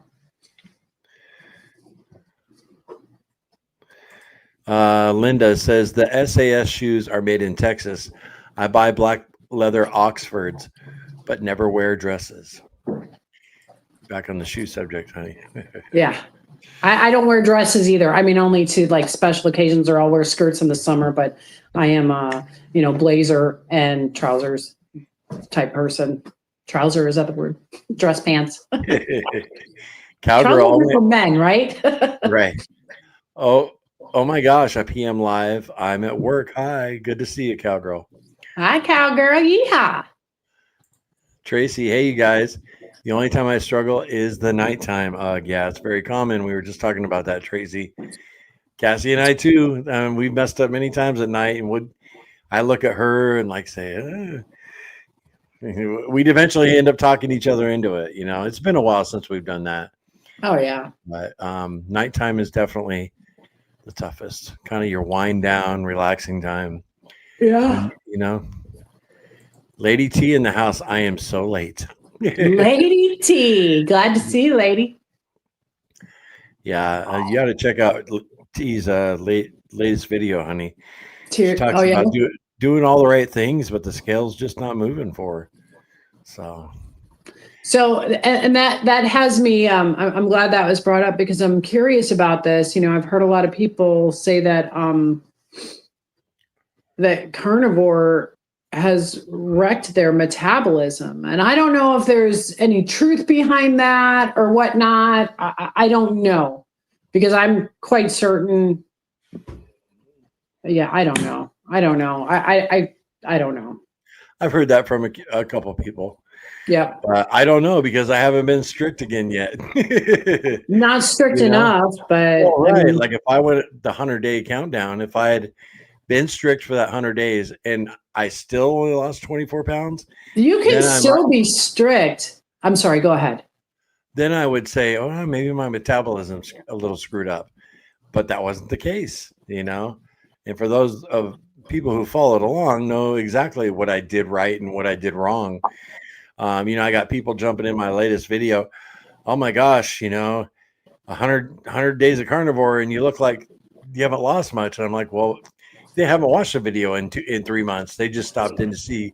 Linda says the SAS shoes are made in Texas. I buy black leather Oxfords, but never wear dresses. Back on the shoe subject, honey. Yeah. I don't wear dresses either. I mean, only to like special occasions, or I'll wear skirts in the summer, but I am blazer and trousers type person. Trouser, is that the word? Dress pants. Cowgirl for men, right? Right. Oh my gosh, a PM live. I'm at work. Hi, good to see you, Cowgirl. Hi, Cowgirl. Yeehaw. Tracy, hey, you guys. The only time I struggle is the nighttime. Yeah, it's very common. We were just talking about that, Tracy. Cassie and I too. We've messed up many times at night, and I look at her and like say, we'd eventually end up talking each other into it. It's been a while since we've done that. Oh yeah. But nighttime is definitely the toughest. Kind of your wind down, relaxing time. Yeah. Lady T in the house. I am so late. Lady T. Glad to see you, lady. Yeah, you got to check out T's latest video, honey. She talks about doing all the right things, but the scale's just not moving for her. So, and that has me. I'm glad that was brought up because I'm curious about this. I've heard a lot of people say that that carnivore has wrecked their metabolism, and I don't know if there's any truth behind that or whatnot. I don't know, because I'm quite certain. Yeah, I don't know. I don't know. I don't know. I've heard that from a couple of people. Yeah. I don't know because I haven't been strict again yet. Not strict enough, but right. I mean, like if I went the 100-day countdown, if I had been strict for that 100 days and I still only lost 24 pounds. You can still be strict. I'm sorry, go ahead. then I would say, oh, maybe my metabolism's a little screwed up. But that wasn't the case, you know. And for those of people who followed along, know exactly what I did right and what I did wrong. You know, I got people jumping in my latest video. Oh my gosh, you know, 100 days of carnivore, and you look like you haven't lost much. And I'm like, well, they haven't watched a video in 3 months. They just stopped in to see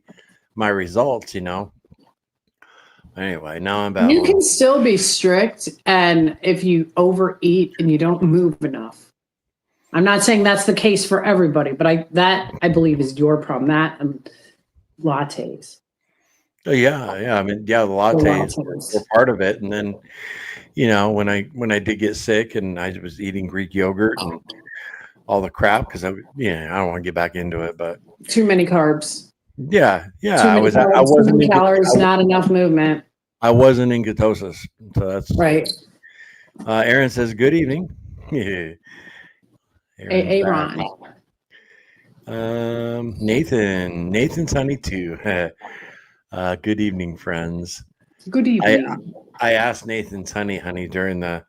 my results, you know. Anyway, now I'm back. You can still be strict, and if you overeat and you don't move enough. I'm not saying that's the case for everybody, but I believe is your problem. That and lattes. Oh yeah. I mean, yeah, the lattes were part of it, and then, you know, when I did get sick and I was eating Greek yogurt and all the crap because I don't want to get back into it, but too many carbs. Yeah. Too many carbs, I wasn't too many calories, not enough movement. I wasn't in ketosis, so that's right. Aaron says, "Good evening." Aaron. Nathan's honey too. Good evening, friends. Good evening. I asked Nathan's honey during the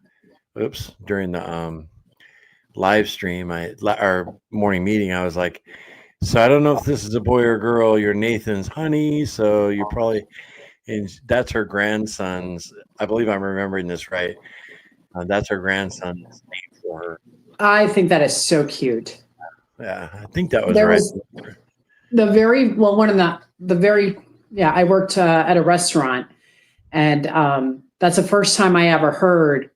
live stream, our morning meeting. I was like, so I don't know if this is a boy or girl. You're Nathan's honey, so you're probably, and that's her grandson's. I believe I'm remembering this right. That's her grandson's name for her. I think that is so cute. Yeah, I think that was right. I worked at a restaurant, and that's the first time I ever heard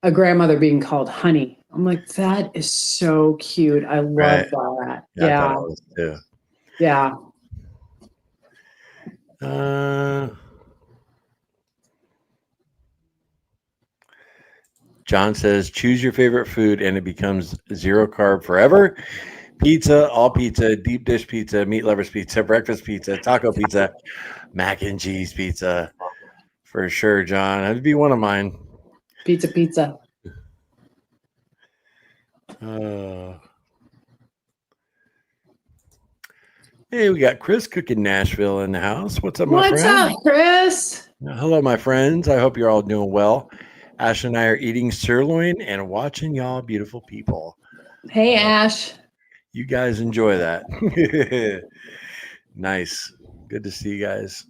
a grandmother being called honey. I'm like, that is so cute. I love that. Yeah. I thought it was too. Yeah. John says, choose your favorite food and it becomes 0 carb forever. Pizza, all pizza, deep dish pizza, meat lovers pizza, breakfast pizza, taco pizza, mac and cheese pizza. For sure, John. That'd be one of mine. Pizza. Hey, we got Chris cooking Nashville in the house. What's up, my friend? What's up, Chris? Hello, my friends. I hope you're all doing well. Ash and I are eating sirloin and watching y'all beautiful people. Hey, Ash. You guys enjoy that. Nice. Good to see you guys.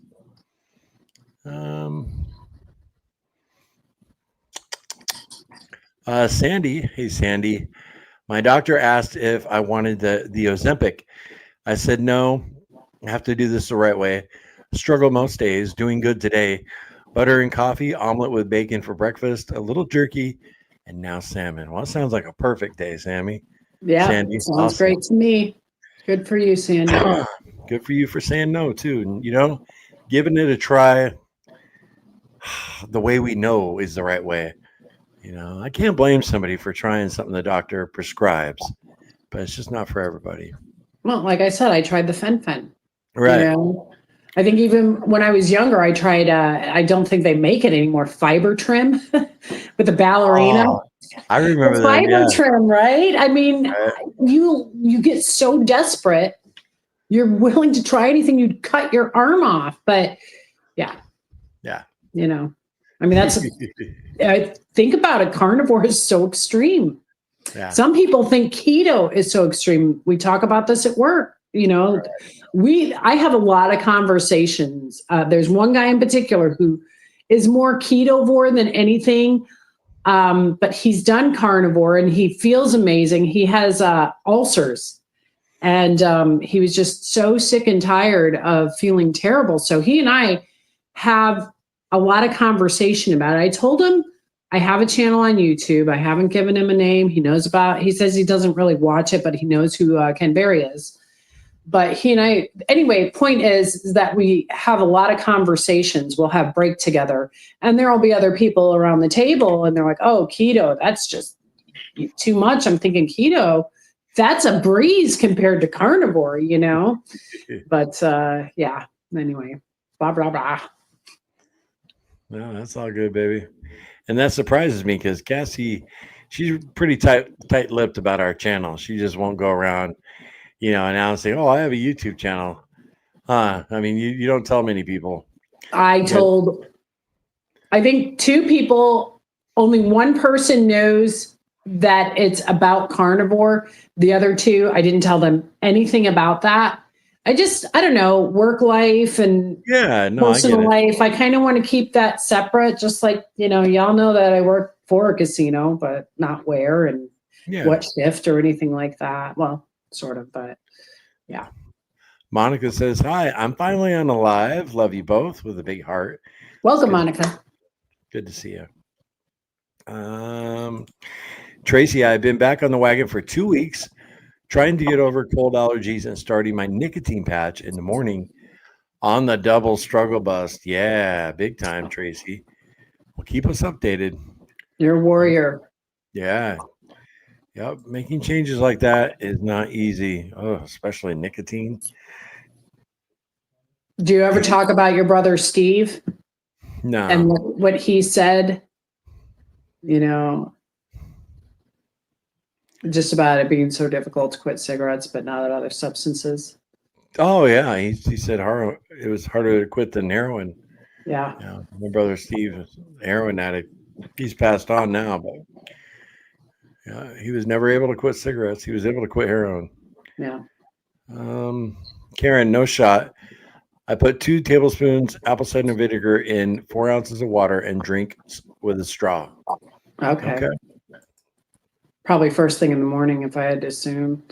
Sandy. Hey, Sandy. My doctor asked if I wanted the Ozempic. I said, no, I have to do this the right way. Struggle most days, doing good today. Butter and coffee, omelet with bacon for breakfast, a little jerky, and now salmon. Well, it sounds like a perfect day, Sammy. Yeah, Sandy, sounds awesome. Great to me. Good for you, Sandy. Good for you for saying no, too. And, you know, giving it a try the way we know is the right way. You know, I can't blame somebody for trying something the doctor prescribes, but it's just not for everybody. Well, like I said, I tried the fen. Right. You know? I think even when I was younger, I tried, I don't think they make it anymore, fiber trim with the ballerina. Oh, I remember that. Fiber trim, right? I mean, you get so desperate, you're willing to try anything. You'd cut your arm off. But yeah. You know, I mean, I think about it. Carnivore is so extreme. Yeah. Some people think keto is so extreme. We talk about this at work. You know, I have a lot of conversations. There's one guy in particular who is more ketovore than anything, but he's done carnivore and he feels amazing. He has ulcers, and he was just so sick and tired of feeling terrible. So he and I have a lot of conversation about it. I told him I have a channel on YouTube. I haven't given him a name. He says he doesn't really watch it, but he knows who Ken Berry is. But he and I, anyway, point is that we have a lot of conversations. We'll have break together and there'll be other people around the table and they're like, oh, keto, that's just too much. I'm thinking keto, that's a breeze compared to carnivore, you know? But yeah, anyway, blah, blah, blah. No, that's all good, baby. And that surprises me because Cassie, she's pretty tight-lipped about our channel. She just won't go around, you know, announcing, oh, I have a YouTube channel. I mean, you don't tell many people. I told I think only one person knows that it's about carnivore. The other two, I didn't tell them anything about that. I don't know, work life and Yeah, no, I get personal it. life. I kind of want to keep that separate, just like, y'all know that I work for a casino, but not where and Yeah. what shift or anything like that. Well, sort of, but yeah. Monica says, hi, I'm finally on a live. Love you both with a big heart. Welcome, Monica. Good to see you. Tracy, I've been back on the wagon for 2 weeks, trying to get over cold allergies and starting my nicotine patch in the morning on the double struggle bus. Yeah, big time, Tracy. Well, keep us updated. You're a warrior. Yeah. Yep. Making changes like that is not easy. Oh, especially nicotine. Do you ever talk about your brother Steve No. and what he said? Just about it being so difficult to quit cigarettes, but not other substances. Oh yeah, he said it was harder to quit than heroin. Yeah. My brother Steve is a heroin addict. He's passed on now, but yeah, he was never able to quit cigarettes. He was able to quit heroin. Yeah. Karen, no shot. I put 2 tablespoons apple cider vinegar in 4 ounces of water and drink with a straw. Okay. Probably first thing in the morning, if I had to assume.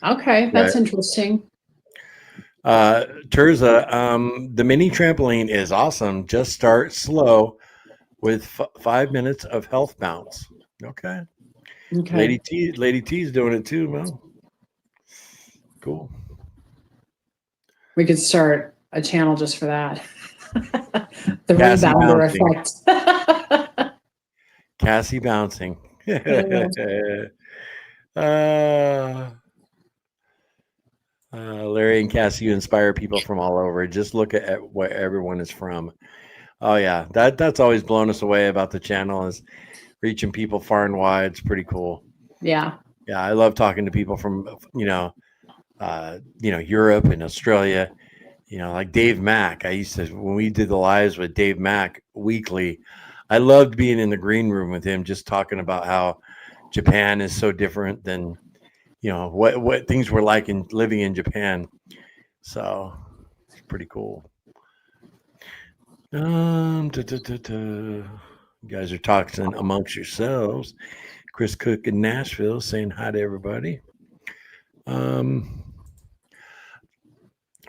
Okay, that's interesting. Terza, the mini trampoline is awesome. Just start slow with 5 minutes of health bounce. Okay. Lady T's doing it too, man. Cool. We could start a channel just for that. The rebounder effect. Cassie bouncing. Larry and Cassie, you inspire people from all over. Just look at where everyone is from. Oh yeah, that's always blown us away about the channel, is reaching people far and wide. It's pretty cool. Yeah. Yeah, I love talking to people from Europe and Australia. Like Dave Mack. I used to, when we did the lives with Dave Mack weekly, I loved being in the green room with him, just talking about how Japan is so different than what things were like in living in Japan. So it's pretty cool. You guys are talking amongst yourselves. Chris Cook in Nashville saying hi to everybody.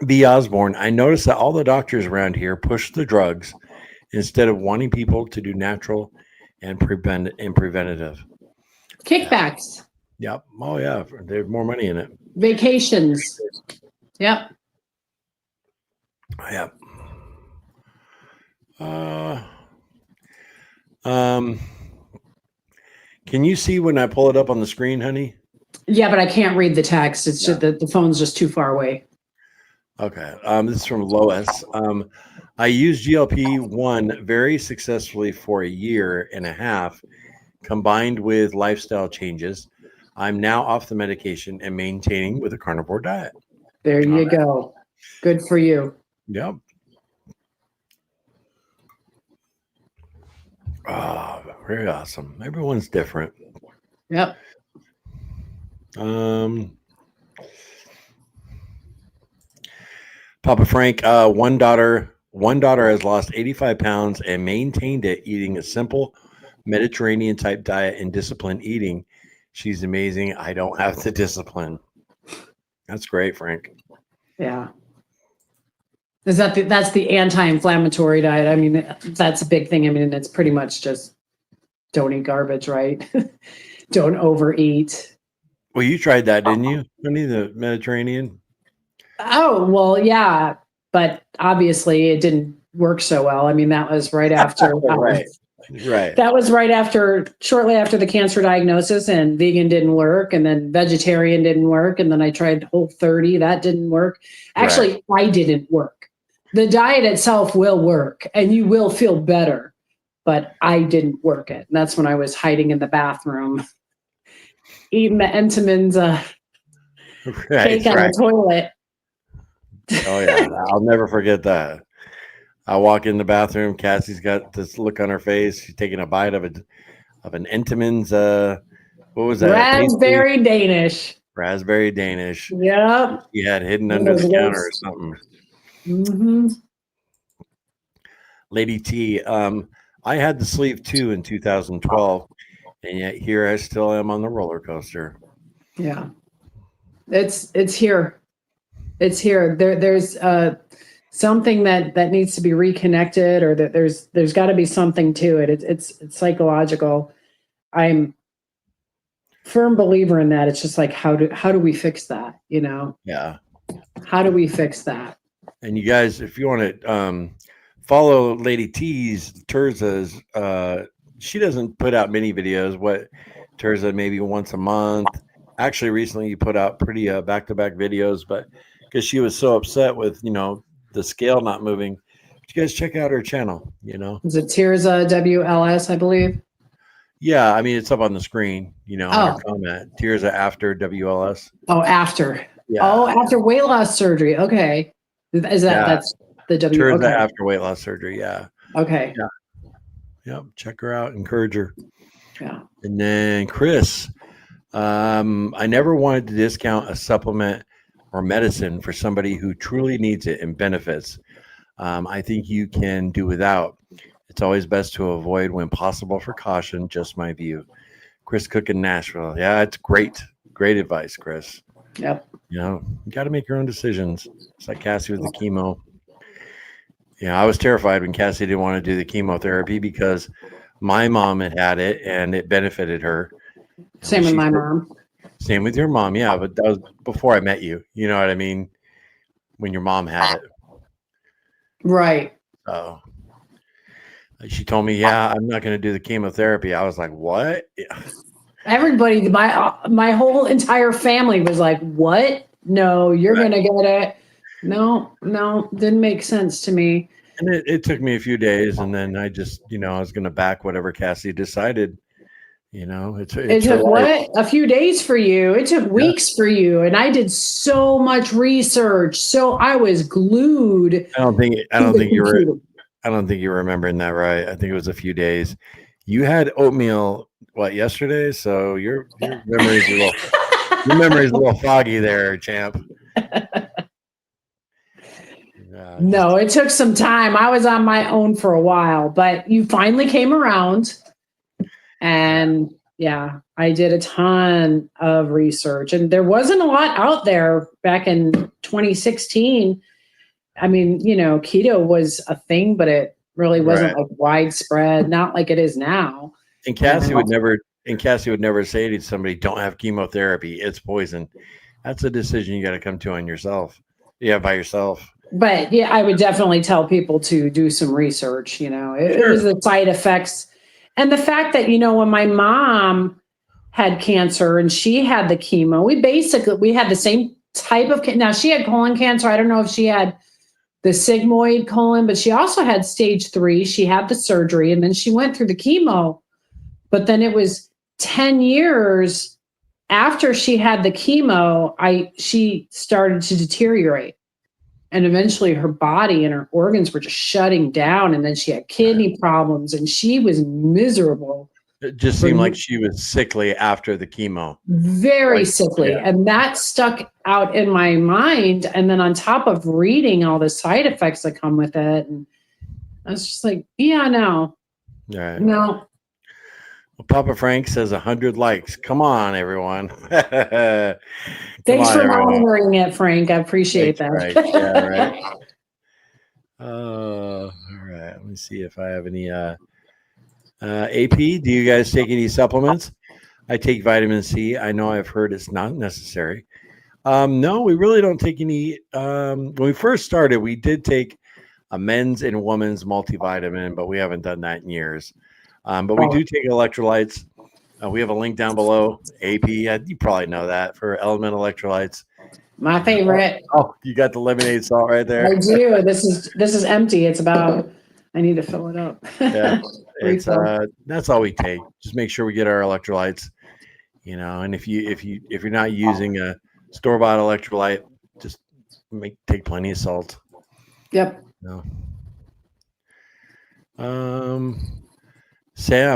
B. Osborne, I noticed that all the doctors around here push the drugs instead of wanting people to do natural and preventative. Kickbacks. Yep. Oh yeah, there's more money in it. Vacations. Yep. Yep. Can you see when I pull it up on the screen, honey? Yeah, but I can't read the text. It's just the phone's just too far away. Okay. This is from Lois. I used GLP-1 very successfully for a year and a half, combined with lifestyle changes. I'm now off the medication and maintaining with a carnivore diet. There you go. Good for you. Yep. Oh, very awesome. Everyone's different. Yep. Papa Frank, one daughter has lost 85 pounds and maintained it eating a simple Mediterranean type diet and disciplined eating. She's amazing. I don't have the discipline. That's great, Frank. Yeah. That's the anti-inflammatory diet. I mean, that's a big thing. I mean, it's pretty much just don't eat garbage, right? Don't overeat. Well, you tried that, didn't you? Honey, the Mediterranean? Oh, well, yeah. But obviously it didn't work so well. I mean, that was right after. Right. That was shortly after the cancer diagnosis, and vegan didn't work. And then vegetarian didn't work. And then I tried Whole30. That didn't work. Actually, I didn't work. The diet itself will work and you will feel better, but I didn't work it. And that's when I was hiding in the bathroom, eating the Entenmann's cake on the toilet. Oh yeah, I'll never forget that. I walk in the bathroom. Cassie's got this look on her face. She's taking a bite of an Entenmann's. What was that? Pastry? Raspberry Danish. Raspberry Danish. Yep. He had hidden One under of the those counter or lists. something. Mm-hmm. Lady T. I had the sleeve too in 2012, and yet here I still am on the roller coaster. Yeah. It's here. It's here. There's something that needs to be reconnected, or that there's got to be something to it. It's psychological. I'm firm believer in that. It's just like how do we fix that? You know? Yeah. How do we fix that? And you guys, if you want to follow Lady T's, Terza's, she doesn't put out many videos. What Terza maybe once a month. Actually, recently you put out pretty back-to-back videos, but because she was so upset with the scale not moving, you guys check out her channel. Is it Tirza WLS, I believe? Yeah, I mean it's up on the screen. On her Oh. comment, Terza after WLS. Oh, after. Yeah. Oh, after weight loss surgery. Okay. Is that's the W? Terza Okay. after weight loss surgery. Yeah. Okay. Yeah. Yep. Check her out. Encourage her. Yeah. And then Chris, I never wanted to discount a supplement or medicine for somebody who truly needs it and benefits. I think you can do without. It's always best to avoid when possible for caution. Just my view. Chris Cook in Nashville. Yeah, it's great. Great advice, Chris. Yep. You got to make your own decisions. It's like Cassie with the chemo. Yeah, I was terrified when Cassie didn't want to do the chemotherapy because my mom had it and it benefited her. Same with my mom. Same with your mom, yeah, but that was before I met you. You know what I mean? When your mom had it. Right. So she told me, yeah, I'm not going to do the chemotherapy. I was like, what? Yeah. Everybody, my whole entire family was like, what? No, you're going to get it. No, didn't make sense to me. And it took me a few days, and then I just, I was going to back whatever Cassie decided. It took what? A few days for you. It took weeks for you. And I did so much research. So I was glued. I don't think you're remembering that right. I think it was a few days. You had oatmeal yesterday? So your memory's a little foggy there, champ. No, it took some time. I was on my own for a while, but you finally came around. And yeah, I did a ton of research, and there wasn't a lot out there back in 2016. I mean, keto was a thing, but it really wasn't like widespread, not like it is now. And Cassie would never say to somebody, don't have chemotherapy. It's poison. That's a decision you got to come to on yourself. Yeah, by yourself. But yeah, I would definitely tell people to do some research. It was the side effects. And the fact that, when my mom had cancer and she had the chemo, we had the same type of, now she had colon cancer. I don't know if she had the sigmoid colon, but she also had stage 3. She had the surgery and then she went through the chemo. But then it was 10 years after she had the chemo, she started to deteriorate. And eventually her body and her organs were just shutting down. And then she had kidney problems and she was miserable. It just seemed like she was sickly after the chemo. Very sickly. Yeah. And that stuck out in my mind. And then on top of reading all the side effects that come with it. And I was just like, yeah, no. Right. No. Well, Papa Frank says 100 likes. Come on, everyone. Thanks for monitoring it, Frank. I appreciate that. Right. Yeah, right. All right. Let me see if I have any. AP, do you guys take any supplements? I take vitamin C. I know I've heard it's not necessary. No, we really don't take any. When we first started, we did take a men's and women's multivitamin, but we haven't done that in years. But we do take electrolytes. We have a link down below. AP, you probably know that, for Element Electrolytes. My favorite. Oh, you got the lemonade salt right there. I do. This is empty. It's about. I need to fill it up. Yeah, it's that's all we take. Just make sure we get our electrolytes. And if you're not using a store-bought electrolyte, just take plenty of salt. Yep. Sam,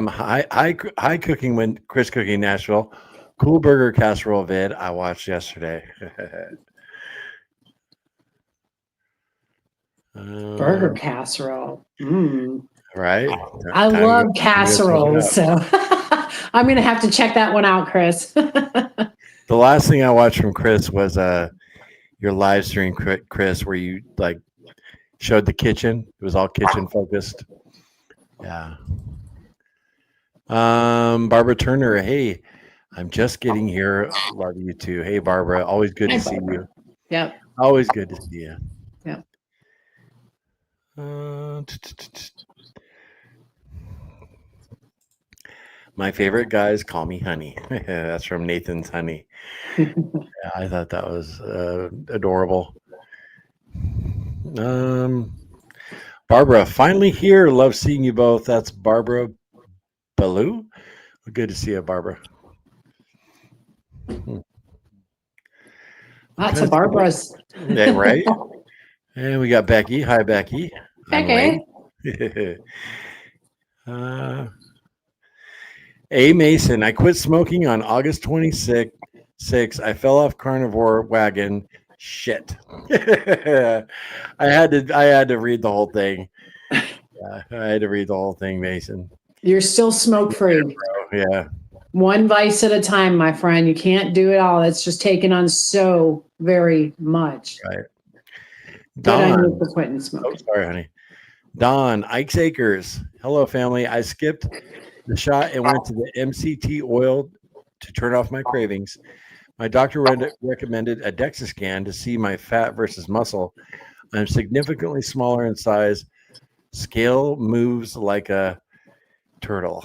hi cooking when Chris Cooking Nashville. Cool burger casserole vid I watched yesterday. Burger casserole. Right? I Time to love go check it casseroles, out. so I'm gonna have to check that one out, Chris. The last thing I watched from Chris was your live stream, Chris, where you like showed the kitchen. It was all kitchen focused. Yeah. Barbara Turner, hey, I'm just getting here. Love you too. Hey, Barbara, always good to Hi, see Barbara. you. Yep. Always good to see you. Yep. My favorite guys call me Honey. That's from Nathan's Honey. Yeah, I thought that was adorable. Barbara, finally here. Love seeing you both. That's Barbara Baloo. Good to see you, Barbara. Lots of Barbaras. Yeah, right? And we got Becky. Hi, Becky. I'm Becky. late. A. Mason, I quit smoking on August 26th. I fell off carnivore wagon. Shit. I had to read the whole thing. Yeah, I had to read the whole thing, Mason. You're still smoke free. Yeah. One vice at a time, my friend. You can't do it all. It's just taken on so very much. Right. Don. Don. For quitting smoking. Oh, sorry, honey. Don, Ike's Acres. Hello, family. I skipped the shot and went to the MCT oil to turn off my cravings. My doctor recommended a DEXA scan to see my fat versus muscle. I'm significantly smaller in size. Scale moves like a turtle.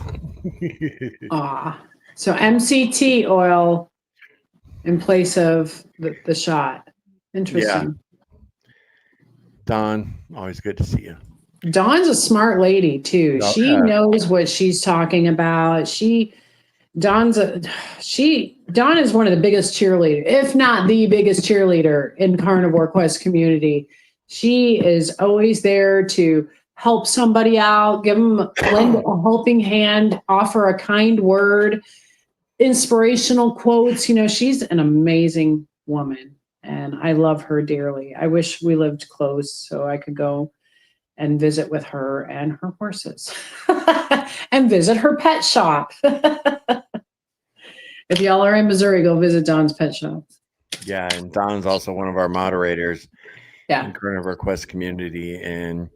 So MCT oil in place of the shot. Interesting. Yeah. Don, always good to see you. Dawn's a smart lady too. She knows what she's talking about. Dawn is one of the biggest cheerleaders, if not the biggest cheerleader in Carnivore Quest community. She is always there to help somebody out, lend a helping hand, offer a kind word, inspirational quotes. She's an amazing woman and I love her dearly. I wish we lived close so I could go and visit with her and her horses and visit her pet shop. If y'all are in Missouri, go visit Don's pet shop. Yeah, and Don's also one of our moderators in Carnivore Quest community, and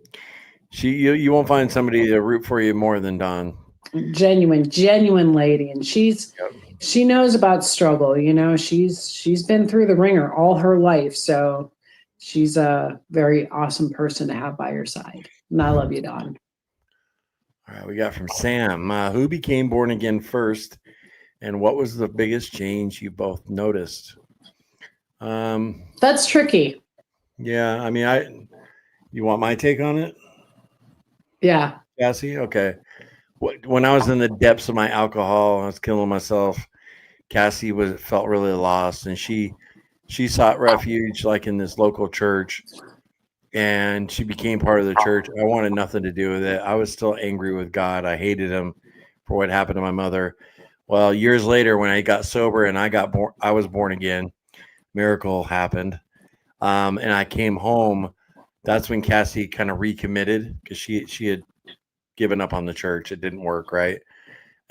you won't find somebody to root for you more than Don. Genuine lady, and she knows about struggle. She's been through the ringer all her life, so she's a very awesome person to have by your side. And I love you, Don. All right, we got from Sam. Who became born again first, and what was the biggest change you both noticed? That's tricky. Yeah, I mean, you want my take on it? Yeah. Cassie? Okay. When I was in the depths of my alcohol, I was killing myself. Cassie felt really lost, and she sought refuge like in this local church, and she became part of the church. I wanted nothing to do with it. I was still angry with God. I hated him for what happened to my mother. Well, years later, when I got sober and I was born again. Miracle happened, and I came home. That's when Cassie kind of recommitted because she had given up on the church. It didn't work, right?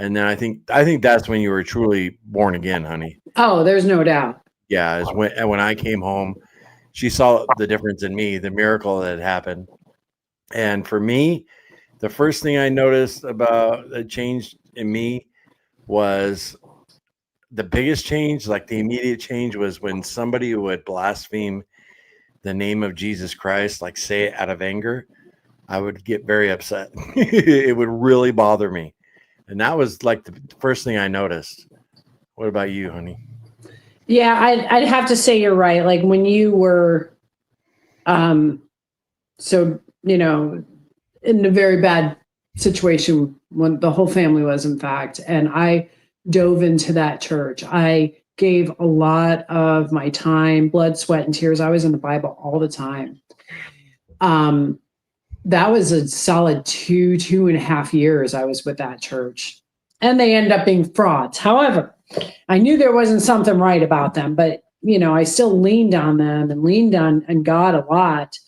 And then I think that's when you were truly born again, honey. Oh, there's no doubt. Yeah, is when I came home, she saw the difference in me, the miracle that had happened. And for me, the first thing I noticed about a change in me was the biggest change, like the immediate change, was when somebody would blaspheme the name of Jesus Christ, like say it out of anger, I would get very upset. It would really bother me. And that was like the first thing I noticed. What about you, honey? Yeah, I'd have to say you're right. Like when you were, in a very bad situation when the whole family was, in fact, and I dove into that church. I gave a lot of my time, blood, sweat, and tears. I was in the Bible all the time. That was a solid 2.5 years I was with that church. And they end up being frauds. However, I knew there wasn't something right about them, but I still leaned on them and leaned on God a lot.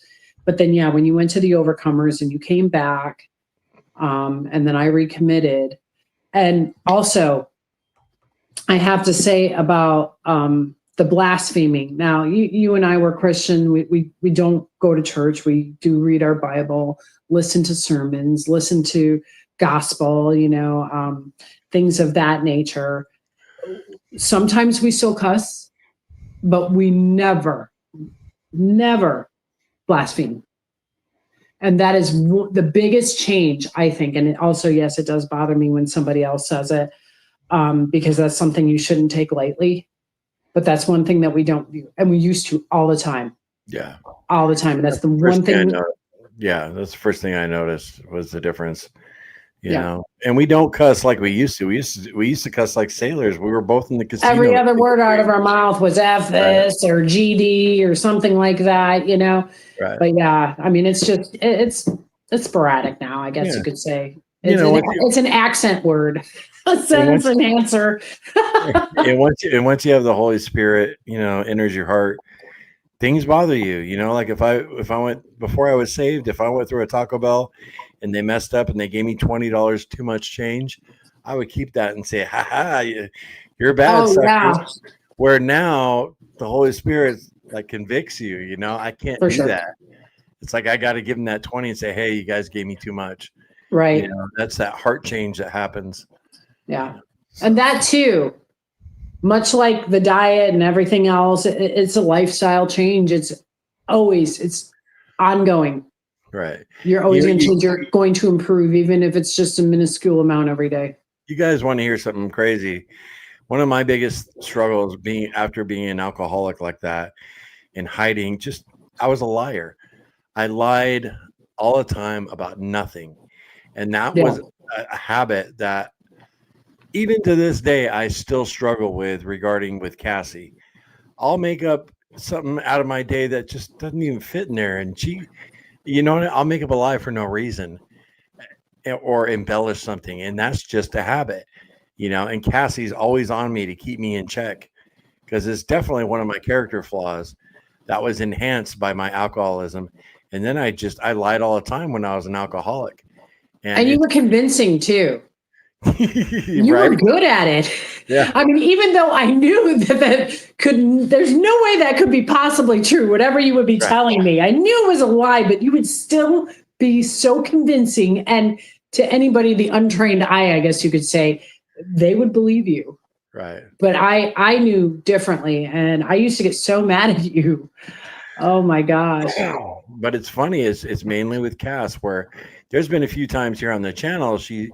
But then, yeah, when you went to the Overcomers and you came back, and then I recommitted. And also, I have to say about the blaspheming. Now, you and I were Christian. We don't go to church. We do read our Bible, listen to sermons, listen to gospel, things of that nature. Sometimes we still cuss, but we never blaspheme. And that is the biggest change, I think. And also, yes, it does bother me when somebody else says it, because that's something you shouldn't take lightly. But that's one thing that we don't do. And we used to all the time. Yeah. All the time. And that's the one thing. Yeah, that's the first thing I noticed was the difference. You know, and we don't cuss like we used to. We used to cuss like sailors. We were both in the casino. Every other word out of our mouth was F this or GD or something like that, Right. But yeah, I mean, it's just it's sporadic now, I guess you could say. It's an accent word, a sentence enhancer. and once you have the Holy Spirit, enters your heart, things bother you. Like if I went before I was saved, if I went through a Taco Bell and they messed up and they gave me $20 too much change, I would keep that and say, "Ha, you're bad." Oh, yeah. Where now the Holy Spirit convicts you. I can't do that. It's like I got to give them that 20 and say, "Hey, you guys gave me too much." Right. That's that heart change that happens. Yeah, and that too. Much like the diet and everything else, it's a lifestyle change. It's ongoing. Right. You're always going to change. You're going to improve, even if it's just a minuscule amount every day. You guys want to hear something crazy? One of my biggest struggles after being an alcoholic like that and hiding, I was a liar. I lied all the time about nothing. And that was a habit that even to this day, I still struggle with Cassie. I'll make up something out of my day that just doesn't even fit in there. And I'll make up a lie for no reason or embellish something. And that's just a habit, and Cassie's always on me to keep me in check because it's definitely one of my character flaws that was enhanced by my alcoholism. And then I lied all the time when I was an alcoholic. And you were convincing too. You right? were good at it. Yeah. I mean, even though I knew that there's no way that could be possibly true, whatever you would be telling me. I knew it was a lie, but you would still be so convincing. And to anybody, the untrained eye, I guess you could say, they would believe you. Right. But I knew differently. And I used to get so mad at you. Oh my gosh. But it's funny, it's mainly with Cass, where there's been a few times here on the channel, she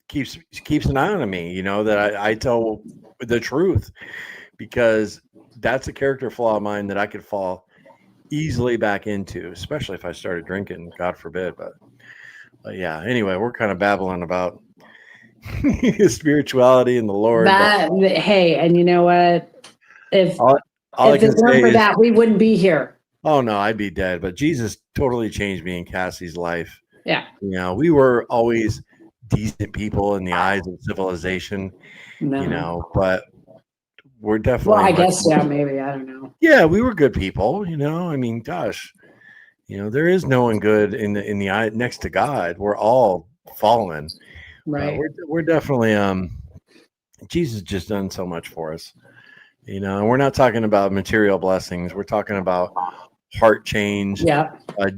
keeps an eye on me, that I tell the truth, because that's a character flaw of mine that I could fall easily back into, especially if I started drinking, God forbid. But yeah, anyway, we're kind of babbling about spirituality and the Lord. Hey, and you know what? If If it weren't for that, we wouldn't be here. Oh no, I'd be dead. But Jesus totally changed me and Cassie's life. Yeah. We were always decent people in the eyes of civilization, but we're definitely. Well, I guess, maybe. I don't know. Yeah, we were good people, I mean, gosh, there is no one good in the eye next to God. We're all fallen. Right. We're definitely, Jesus just done so much for us, and we're not talking about material blessings. We're talking about heart change,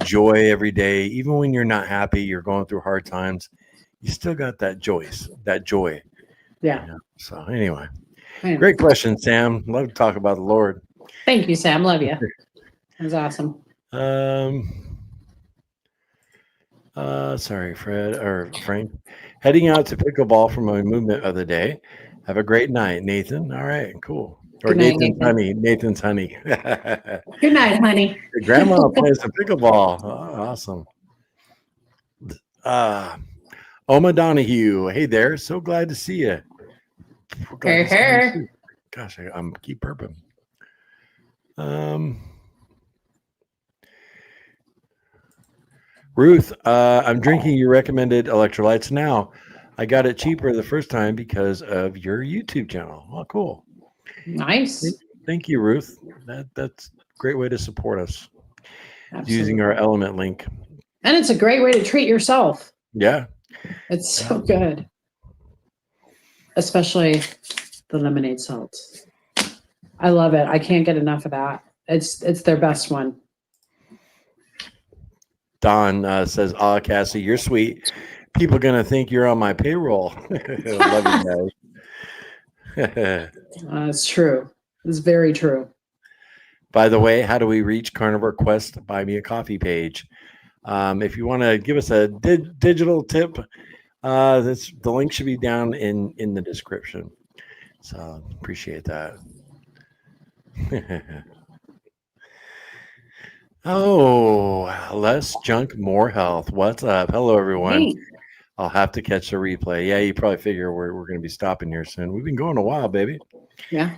joy every day. Even when you're not happy, you're going through hard times, you still got that joy. Yeah. So anyway, great question, Sam. Love to talk about the Lord. Thank you, Sam. Love you. That was awesome. Sorry, Fred or Frank. Heading out to pickleball for my movement of the day. Have a great night, Nathan. All right, cool. Or Nathan's honey. Nathan's honey. Good night, honey. Your grandma plays some pickleball. Oh, awesome. Oma Donahue. Hey there. So glad to see you. Hey. Gosh, I'm keep burping. Ruth, I'm drinking your recommended electrolytes now. I got it cheaper the first time because of your YouTube channel. Oh, cool. Nice. Thank you, Ruth. That's a great way to support us using Absolutely. our element link. And it's a great way to treat yourself. Yeah. It's so good. Especially the lemonade salt. I love it. I can't get enough of that. It's their best one. Don says, Cassie, you're sweet. People going to think you're on my payroll. Love you guys. It's true. It's very true. By the way, how do we reach Carnivore Quest Buy Me a Coffee page? If you want to give us a digital tip, the link should be down in the description. So appreciate that. Oh, less junk, more health. What's up? Hello, everyone. Hey. I'll have to catch the replay. Yeah, you probably figure we're going to be stopping here soon. We've been going a while, baby. Yeah.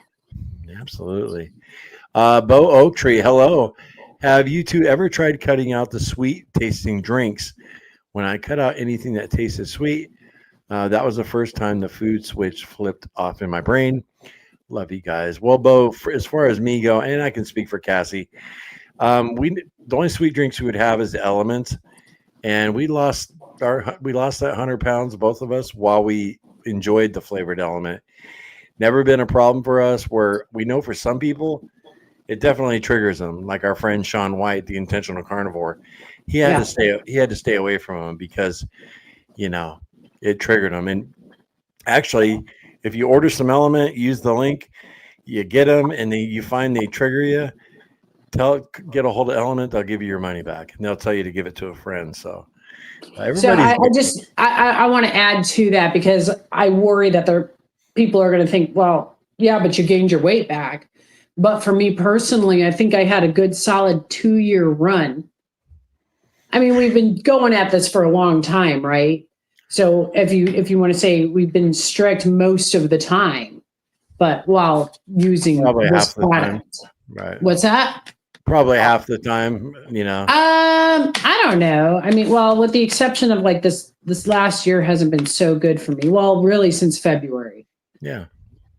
Absolutely. Bo Oak Tree, hello. Have you two ever tried cutting out the sweet tasting drinks? When I cut out anything that tasted sweet, that was the first time the food switch flipped off in my brain. Love you guys. Well, Bo, as far as me go, and I can speak for Cassie, the only sweet drinks we would have is the Elements, and we lost that 100 pounds, both of us, while we enjoyed the flavored Element. Never been a problem for us. Where we know for some people, it definitely triggers them. Like our friend Sean White, the intentional carnivore, he had to stay away from them because, it triggered him. And actually, if you order some Element, use the link, you get them, and you find they trigger you. Get a hold of Element, they'll give you your money back, and they'll tell you to give it to a friend. So I want to add to that because I worry that people are going to think, well, yeah, but you gained your weight back. But for me personally, I think I had a good solid 2-year run. I mean, we've been going at this for a long time, right? So if you want to say we've been strict most of the time, but while using probably this half the product. time. Right. What's that? Probably half the time, I don't know. I mean, well, with the exception of like this last year hasn't been so good for me. Well, really since February. Yeah.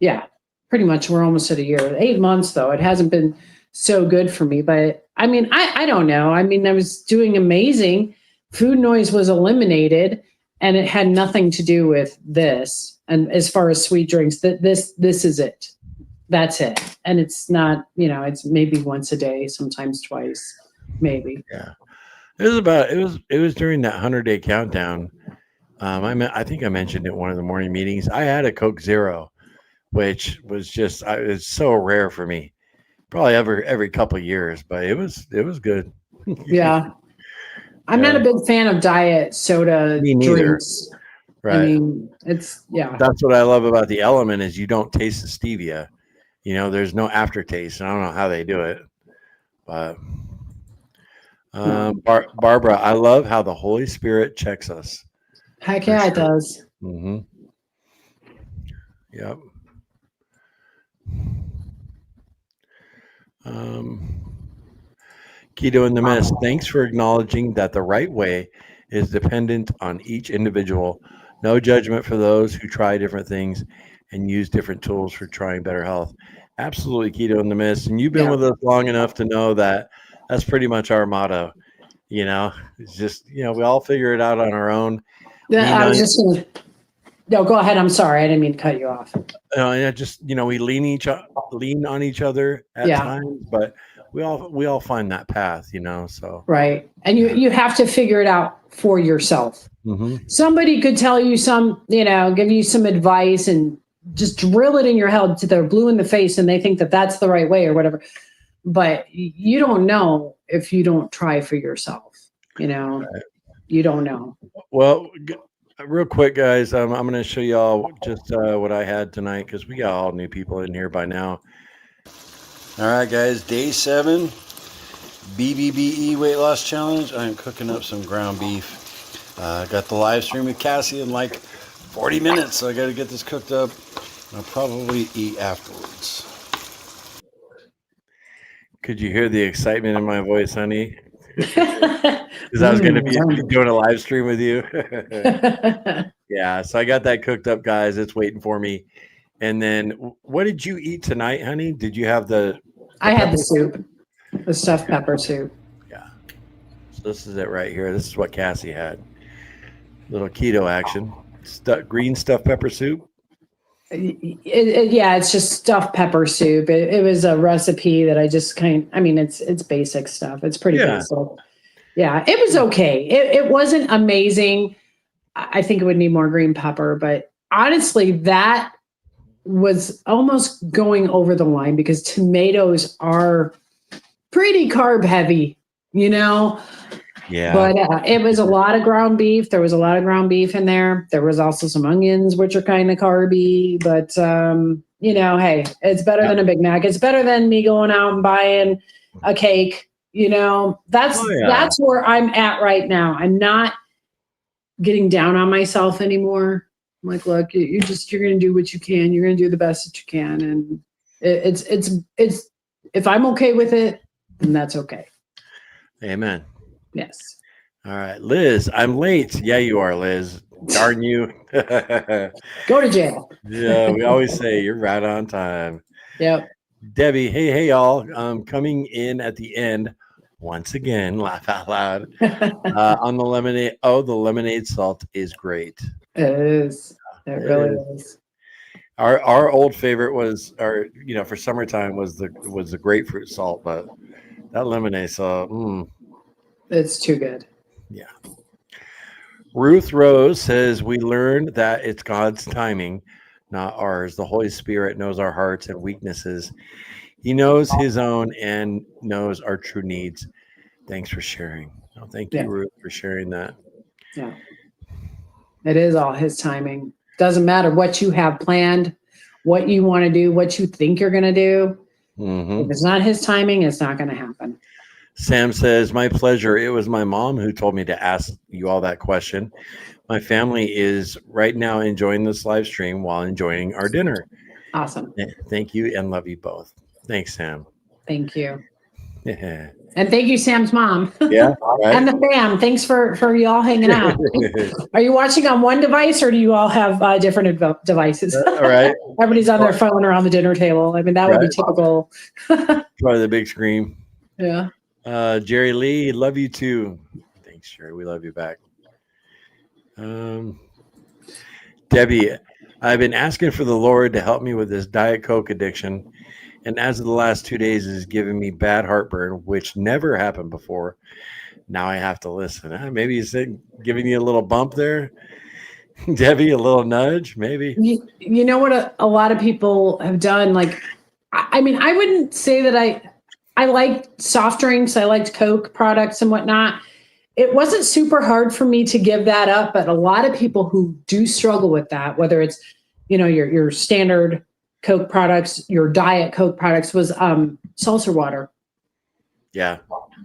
Yeah. Pretty much we're almost at a year. 8 months though. It hasn't been so good for me. But I mean, I don't know. I mean, I was doing amazing. Food noise was eliminated and it had nothing to do with this. And as far as sweet drinks, this is it. That's it. And it's not, it's maybe once a day, sometimes twice, maybe. Yeah. It was during that 100-day countdown. I think I mentioned it in one of the morning meetings. I had a Coke Zero, which was just it's so rare for me. Probably every couple of years, but it was good. Yeah. I'm not a big fan of diet soda drinks. Right. I mean, That's what I love about the Element is you don't taste the stevia. There's no aftertaste. And I don't know how they do it, but Barbara, I love how the Holy Spirit checks us. Heck yeah, it does. Mm-hmm. Yep. Keto in the Mist, thanks for acknowledging that the right way is dependent on each individual. No judgment for those who try different things and use different tools for trying better health. Absolutely, Keto in the Mist. And you've been with us long enough to know that that's pretty much our motto. It's just, we all figure it out on our own. I was just going to, no, go ahead. I'm sorry. I didn't mean to cut you off. And just, we lean on each other at times, but we all find that path, so. Right. And you have to figure it out for yourself. Mm-hmm. Somebody could tell you give you some advice and just drill it in your head till they're blue in the face and they think that that's the right way or whatever. But you don't know if you don't try for yourself, right. You don't know. Well, real quick, guys, I'm going to show y'all just what I had tonight because we got all new people in here by now. All right, guys, day 7, BBBE weight loss challenge. I'm cooking up some ground beef. Got the live stream with Cassie in like 40 minutes, so I got to get this cooked up. I'll probably eat afterwards. Could you hear the excitement in my voice, honey? Because I was going to be doing a live stream with you. Yeah, so I got that cooked up, guys. It's waiting for me. And then, what did you eat tonight, honey? Did you have I had the soup, the stuffed pepper soup. Yeah. So this is it right here. This is what Cassie had. Little keto action. Green stuffed pepper soup. Yeah, it's just stuffed pepper soup. It was a recipe that I just it's basic stuff. It's pretty basic. Yeah, it was okay. It wasn't amazing. I think it would need more green pepper, but honestly, that was almost going over the line because tomatoes are pretty carb heavy, Yeah. But it was a lot of ground beef. There was a lot of ground beef in there. There was also some onions, which are kind of carby, but hey, it's better than a Big Mac. It's better than me going out and buying a cake. That's where I'm at right now. I'm not getting down on myself anymore. I'm like, look, you're going to do what you can. You're going to do the best that you can. And it's if I'm okay with it, then that's okay. Amen. Yes. All right, Liz, I'm late. Yeah, you are, Liz. Darn you. Go to jail. Yeah, we always say you're right on time. Yep. Debbie, hey, y'all. Coming in at the end once again, laugh out loud. On the lemonade. Oh, the lemonade salt is great. It is. It really is. Our old favorite was, for summertime was the grapefruit salt, but that lemonade salt, it's too good. Yeah. Ruth Rose says, we learned that it's God's timing, not ours. The Holy Spirit knows our hearts and weaknesses. He knows his own and knows our true needs. Thanks for sharing. Oh, thank you, Ruth, for sharing that. Yeah. It is all his timing. Doesn't matter what you have planned, what you want to do, what you think you're going to do. If it's not his timing, it's not going to happen. Sam says, my pleasure. It was my mom who told me to ask you all that question. My family is right now enjoying this live stream while enjoying our dinner. Awesome. Thank you and love you both. Thanks, Sam. Thank you. Yeah. And thank you, Sam's mom. Yeah. Right. And the fam. Thanks for you all hanging out. Are you watching on one device or do you all have different devices? All right. Everybody's on their phone around the dinner table. I mean, that would be typical. Probably the big screen. Yeah. Jerry Lee, love you too. Thanks, Jerry. We love you back. Debbie, I've been asking for the Lord to help me with this Diet Coke addiction. And as of the last 2 days, it has given me bad heartburn, which never happened before. Now I have to listen. Maybe he's giving you a little bump there. Debbie, a little nudge, maybe. You know what a lot of people have done? Like, I wouldn't say that I liked soft drinks. I liked Coke products and whatnot. It wasn't super hard for me to give that up, but a lot of people who do struggle with that, whether it's, your standard Coke products, your Diet Coke products, was seltzer water. Yeah.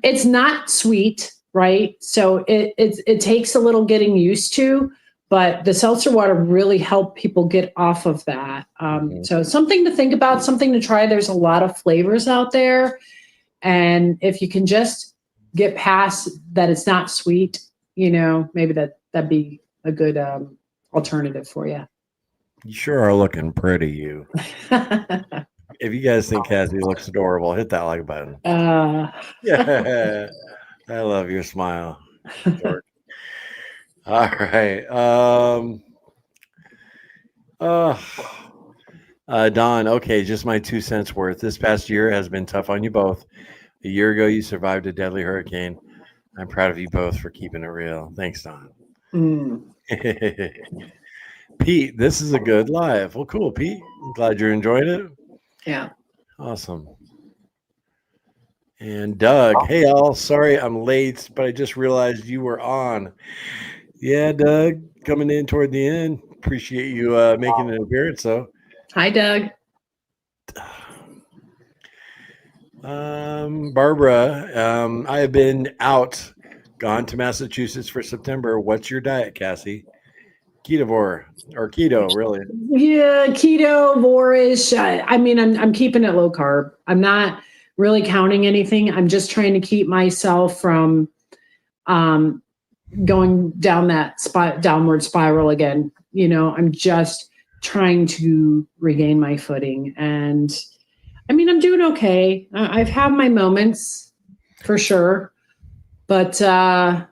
It's not sweet, right? So it takes a little getting used to, but the seltzer water really helped people get off of that. So something to think about, something to try. There's a lot of flavors out there. And if you can just get past that it's not sweet, maybe that'd be a good alternative for you. You sure are looking pretty, you. If you guys think Cassie looks adorable, hit that like button. Yeah. I love your smile. All right. Don, okay, just my 2 cents worth. This past year has been tough on you both. A year ago, you survived a deadly hurricane. I'm proud of you both for keeping it real. Thanks, Don. Pete, this is a good live. Well, cool, Pete. I'm glad you're enjoying it. Yeah. Awesome. And Doug, hey, all. Sorry I'm late, but I just realized you were on. Yeah, Doug, coming in toward the end. Appreciate you making an appearance, though. Hi, Doug. Barbara, I have been gone to Massachusetts for September. What's your diet, Cassie? Ketovore or keto, really? Yeah, keto, vorish. I'm keeping it low carb. I'm not really counting anything. I'm just trying to keep myself from going down that downward spiral again. I'm just trying to regain my footing. And I mean, I'm doing okay. I've had my moments for sure. But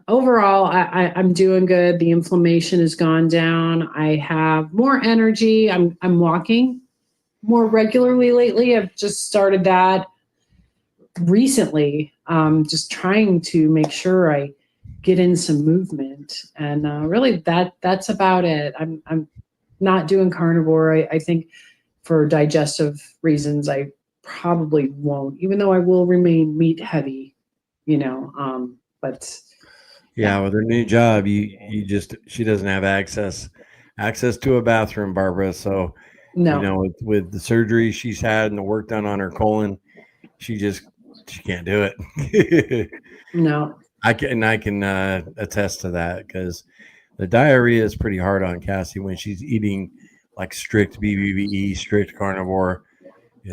overall, I'm doing good. The inflammation has gone down. I have more energy. I'm walking more regularly lately. I've just started that recently. Just trying to make sure I get in some movement, and really that's about it. I'm not doing carnivore. I think for digestive reasons, I probably won't, even though I will remain meat heavy. But Yeah, with her new job, she doesn't have access to a bathroom, Barbara. So, no. with the surgery she's had and the work done on her colon, she can't do it. No. I can attest to that, because the diarrhea is pretty hard on Cassie when she's eating like strict BBBE, strict carnivore.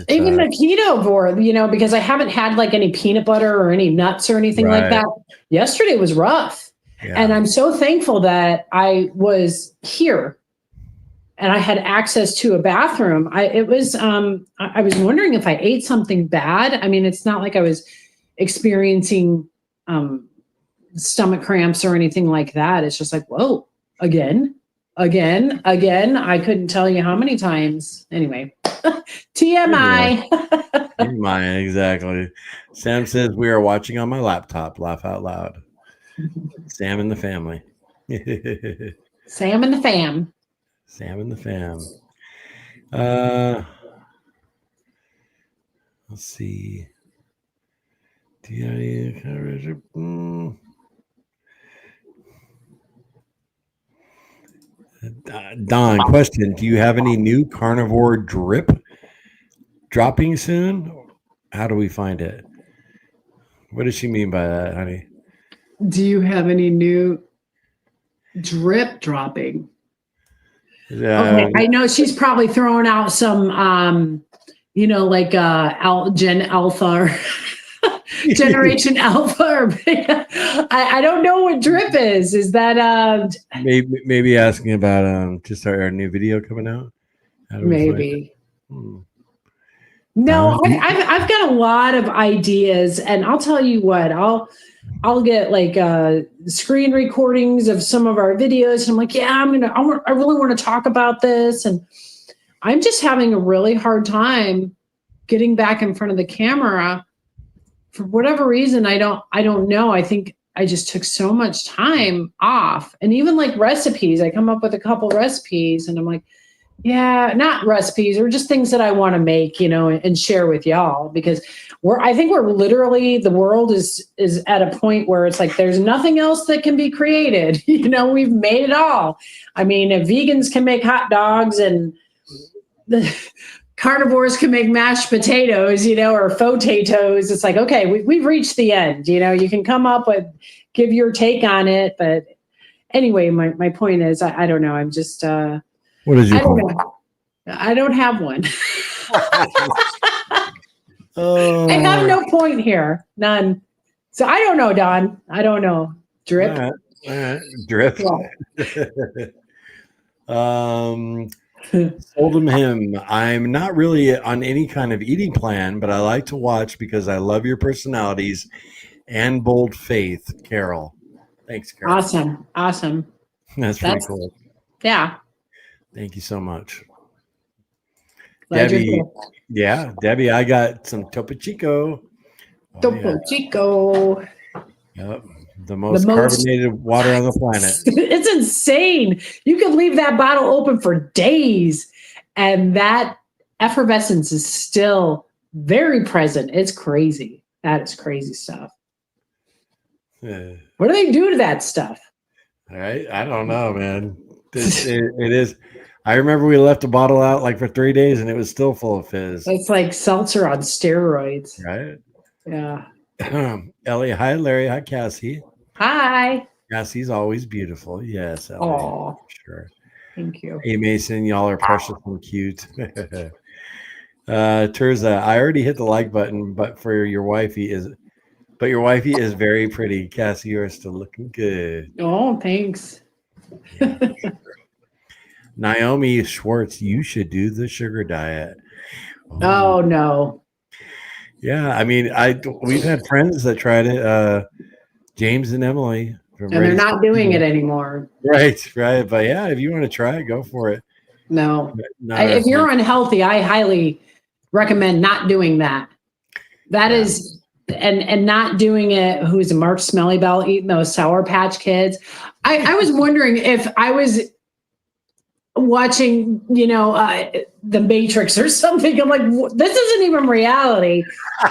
Even the ketovore, because I haven't had like any peanut butter or any nuts or anything like that. Yesterday was rough. Yeah. And I'm so thankful that I was here and I had access to a bathroom. I was wondering if I ate something bad. I mean, it's not like I was experiencing stomach cramps or anything like that. It's just like, whoa, again. I couldn't tell you how many times. Anyway, TMI. TMI, exactly. Sam says we are watching on my laptop. Laugh out loud. Sam and the family. Sam and the fam. Sam and the fam. Let's see. Don, question: do you have any new carnivore drip dropping soon? How do we find it? What does she mean by that, honey? Do you have any new drip dropping? Okay, I know she's probably throwing out some, like Gen Alpha or Generation Alpha. Or I don't know what drip is. Is that maybe asking about just our new video coming out? Maybe. No, I've got a lot of ideas, and I'll tell you what, I'll get like screen recordings of some of our videos, and I'm like, yeah, I really want to talk about this, and I'm just having a really hard time getting back in front of the camera for whatever reason. I don't know. I think I just took so much time off, and even like recipes, I come up with a couple recipes, and I'm like, yeah, not recipes or just things that I want to make, and share with y'all, because I think we're literally, the world is at a point where it's like, there's nothing else that can be created. We've made it all. I mean, if vegans can make hot dogs and the carnivores can make mashed potatoes, or potatoes, it's like, okay, we've reached the end. You can come up with, give your take on it. But anyway, my point is, I don't know. I'm just, what is your point? I don't have one. I have no point here. None. So I don't know, Don. I don't know. Drip. All right. Drip. Sold him. I'm not really on any kind of eating plan, but I like to watch because I love your personalities and bold faith, Carol. Thanks, Carol. Awesome. That's pretty cool. Yeah. Thank you so much. Glad Debbie, I got some Topo Chico. Topo Chico. Yep. The most carbonated water on the planet. It's insane. You could leave that bottle open for days, and that effervescence is still very present. It's crazy. That is crazy stuff. What do they do to that stuff? All right. I don't know, man. It is. I remember we left a bottle out like for 3 days and it was still full of fizz. It's like seltzer on steroids. Right? Yeah. Ellie, hi, Larry. Hi, Cassie. Hi. Cassie's always beautiful. Yes, Ellie. Oh, sure. Thank you. Hey, Mason, y'all are precious and cute. Terza, I already hit the like button, but your wifey is very pretty. Cassie, you are still looking good. Oh, thanks. Yeah. Naomi Schwartz, you should do the sugar diet. Oh no. Yeah, I mean, we've had friends that tried it. James and Emily from And they're Ready not doing it anymore. Right. But yeah, if you want to try it, go for it. No. Not If us, you're man. unhealthy, I highly recommend not doing that. That Yeah. is, and not doing it. Who's a Mark Smelly Bell eating those Sour Patch Kids? I was wondering if I was watching, The Matrix or something. I'm like, this isn't even reality.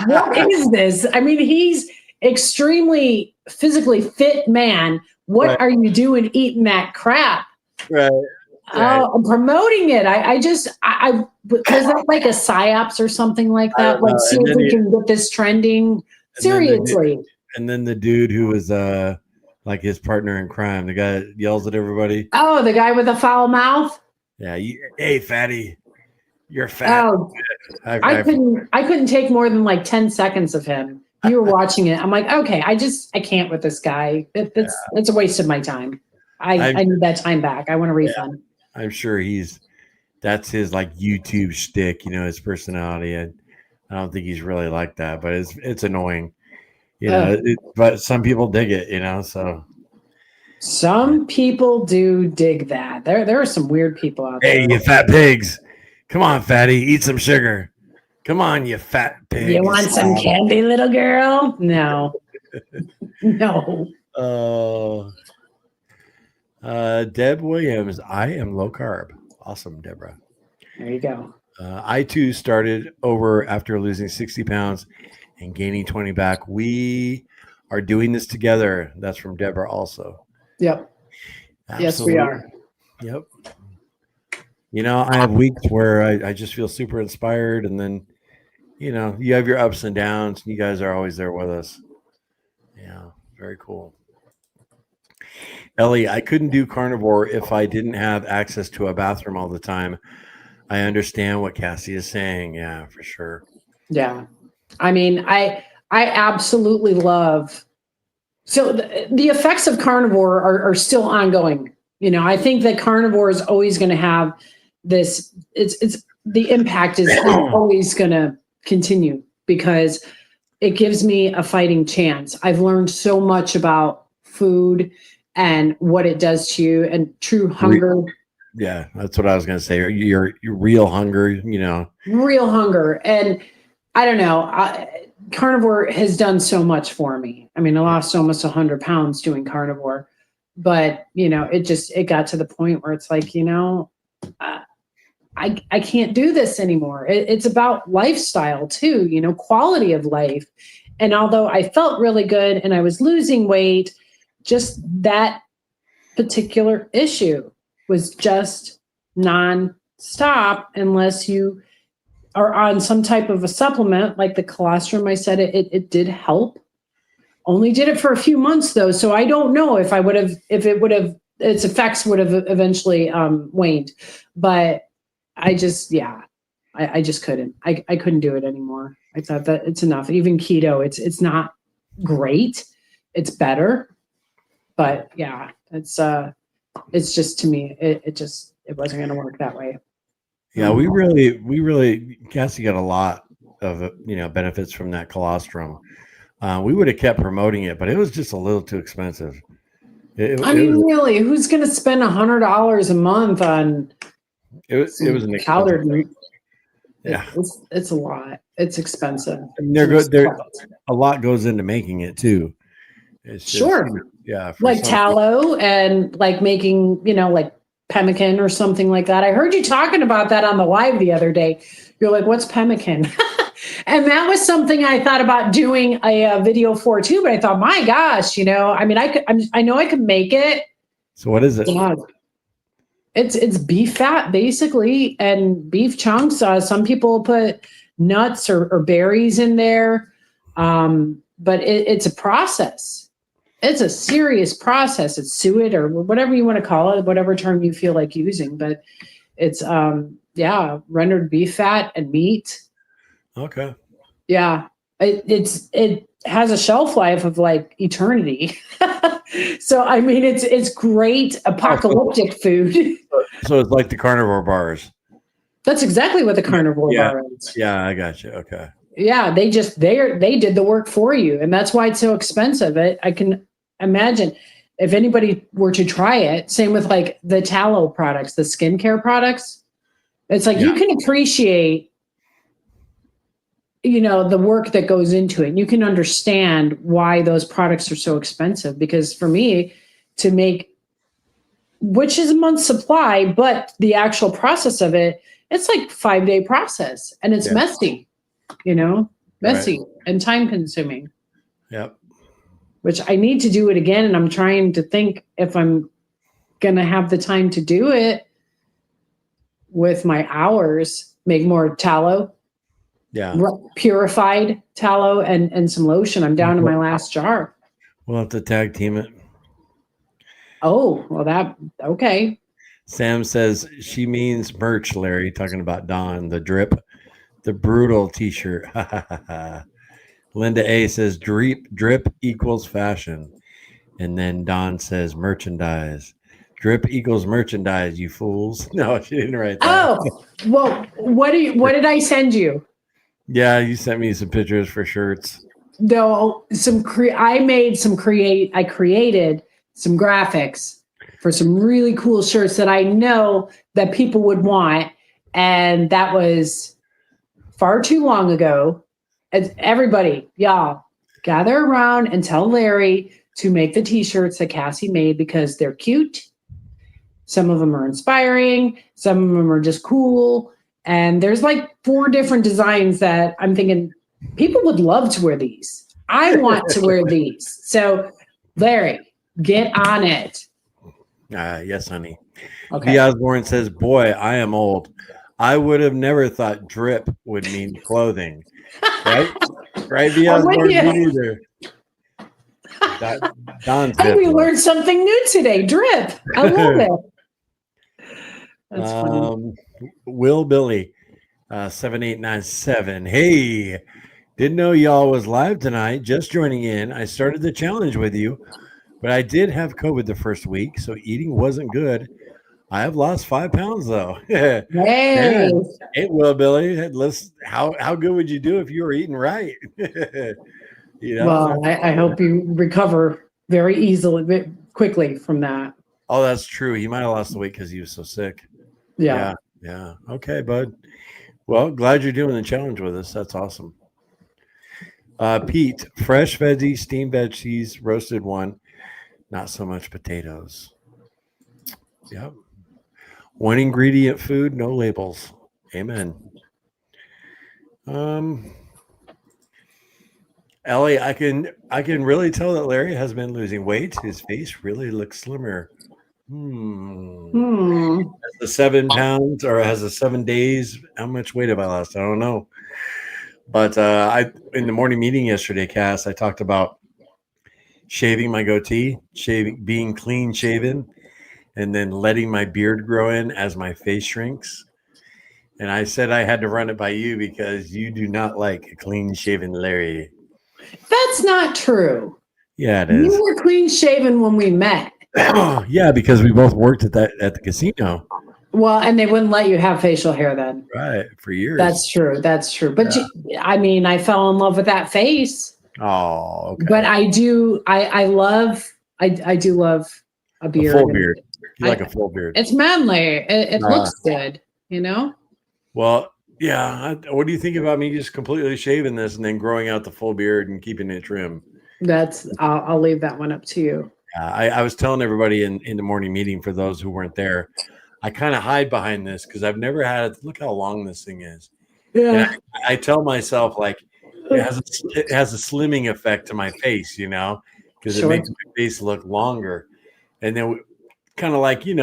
What is this? I mean, he's extremely physically fit man. What Right. are you doing eating that crap? Right. Oh, I'm promoting it. I was that like a psyops or something like I that? don't Like, know. see And if then we can get this trending. Seriously. And then the dude who was like his partner in crime, the guy that yells at everybody. Oh, the guy with the foul mouth. Yeah, hey fatty, you're fat. Oh, I couldn't take more than like 10 seconds of him. You were watching it. I'm like, okay, I can't with this guy. It's a waste of my time. I need that time back. I want a refund. I'm sure that's his like YouTube shtick, his personality. And I don't think he's really like that, but it's annoying, but some people dig it, so. Some people do dig that. There are some weird people out there. Hey, you fat pigs. Come on, fatty, eat some sugar. Come on, you fat pig. You want some candy, little girl? No. No. Deb Williams, I am low carb. Awesome, Deborah. There you go. I too started over after losing 60 pounds and gaining 20 back. We are doing this together. That's from Deborah also. Yep. Absolutely. Yes, we are. Yep. I have weeks where I just feel super inspired, and then, you have your ups and downs, and you guys are always there with us. Yeah, very cool. Ellie, I couldn't do carnivore if I didn't have access to a bathroom all the time. I understand what Cassie is saying. Yeah, for sure. Yeah. I mean, I absolutely love. So the effects of carnivore are still ongoing. I think that carnivore is always going to have this. It's the impact is always going to continue because it gives me a fighting chance. I've learned so much about food and what it does to you and true hunger. Yeah, that's what I was going to say. Your real hunger, Real hunger. And I don't know. Carnivore has done so much for me. I mean, I lost almost 100 pounds doing carnivore, but it got to the point where it's like, I can't do this anymore. It's about lifestyle too, quality of life. And although I felt really good and I was losing weight, just that particular issue was just non-stop unless you are on some type of a supplement like the colostrum. I said it did help. Only did it for a few months though, so I don't know if its effects would have eventually waned. But I just couldn't. I couldn't do it anymore. I thought that it's enough. Even keto, it's not great. It's better, but yeah, it's just to me, it wasn't going to work that way. Yeah, we really, Cassie got a lot of benefits from that colostrum. We would have kept promoting it, but it was just a little too expensive. Really, who's going to spend $100 a month on? It was an powdered meat. Yeah, it's a lot. It's expensive. And a lot goes into making it too. It's just, sure. Yeah, like tallow and like making like pemmican or something like that. I heard you talking about that on the live the other day. You're like, what's pemmican? And that was something I thought about doing a video for too. But I thought, my gosh, I mean, I know I could make it. So what is it? Yeah. It's beef fat basically, and beef chunks. Some people put nuts or berries in there, but it's a process. It's a serious process. It's suet or whatever you want to call it, whatever term you feel like using. But it's Yeah, rendered beef fat and meat. Okay. Yeah, it has a shelf life of like eternity. So I mean, it's great apocalyptic food. So it's like the carnivore bars. That's exactly what the carnivore Yeah. bar is. Yeah, I got you. Okay. Yeah, they did the work for you, and that's why it's so expensive. I can imagine if anybody were to try it. Same with like the tallow products, the skincare products. It's like you can appreciate, the work that goes into it. You can understand why those products are so expensive. Because for me, to make, which is a month's supply, but the actual process of it, it's like 5-day process, and it's messy. Messy and time consuming. Yep. Which I need to do it again. And I'm trying to think if I'm going to have the time to do it with my hours, make more tallow, purified tallow and some lotion. I'm down to my last jar. We'll have to tag team it. Oh, well okay. Sam says she means merch, Larry, talking about Dawn, the drip. The brutal t-shirt. Linda A says drip equals fashion. And then Don says merchandise. Drip equals merchandise, you fools. No, she didn't write that. Oh, well, what did I send you? Yeah, you sent me some pictures for shirts. No, I created some graphics for some really cool shirts that I know that people would want. And that was far too long ago. And everybody, y'all, gather around and tell Larry to make the t-shirts that Cassie made, because they're cute. Some of them are inspiring. Some of them are just cool. And there's like 4 different designs that I'm thinking people would love to wear these. I want to wear these. So Larry, get on it. Yes, honey. Okay. V. Osborne says, boy, I am old. I would have never thought drip would mean clothing. Right? Right, V. Osborne? Me neither. Don's hey, we learned something new today. Drip. I love it. That's funny. Will Billy, 7897. Hey, didn't know y'all was live tonight. Just joining in. I started the challenge with you, but I did have COVID the first week, so eating wasn't good. I have lost 5 pounds though. Hey, hey, Will Billy, how good would you do if you were eating right? Well, I hope you recover very easily, quickly from that. Oh, that's true. He might have lost the weight because he was so sick. Yeah. Okay, bud. Well, glad you're doing the challenge with us. That's awesome. Pete, fresh veggies, steamed veggies, roasted one, not so much potatoes. Yep. One ingredient food, no labels. Amen. Ellie, I can really tell that Larry has been losing weight. His face really looks slimmer. Has the 7 pounds, or has the 7 days? How much weight have I lost? I don't know. But in the morning meeting yesterday, Cass, I talked about shaving my goatee, being clean shaven, and then letting my beard grow in as my face shrinks. And I said I had to run it by you because you do not like a clean shaven Larry. That's not true. Yeah, it is. You were clean shaven when we met. Yeah, because we both worked at the casino. Well, and they wouldn't let you have facial hair then. Right, for years. That's true. But I fell in love with that face. Oh, okay. But I do love a beard. A full beard. You like a full beard. It's manly. It looks good, Well, yeah. What do you think about me just completely shaving this and then growing out the full beard and keeping it trim? I'll leave that one up to you. I was telling everybody in the morning meeting, for those who weren't there, I kind of hide behind this because I've never had it. Look how long this thing is. Yeah. And I tell myself, like, it has a slimming effect to my face, because it makes my face look longer. And then kind of like, you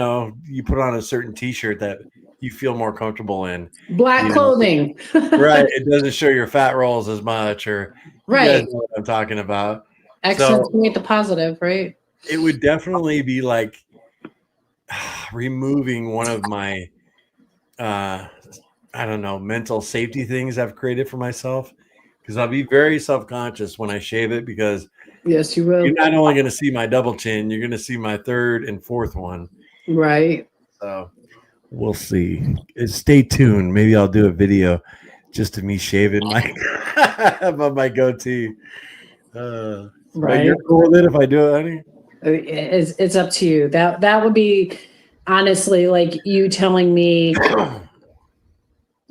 put on a certain T-shirt that you feel more comfortable in. Black clothing. Right. It doesn't show your fat rolls as much, or right. You guys know what I'm talking about. Accentuate the positive, right? It would definitely be like removing one of my I don't know, mental safety things I've created for myself, because I'll be very self-conscious when I shave it, because Yes, you will. you're not only going to see my double chin, you're going to see my third and fourth one. Right. So we'll see. Stay tuned. Maybe I'll do a video just of me shaving my my goatee. But Right. you're cool with it if I do it, honey? It's up to you. That would be honestly like you telling me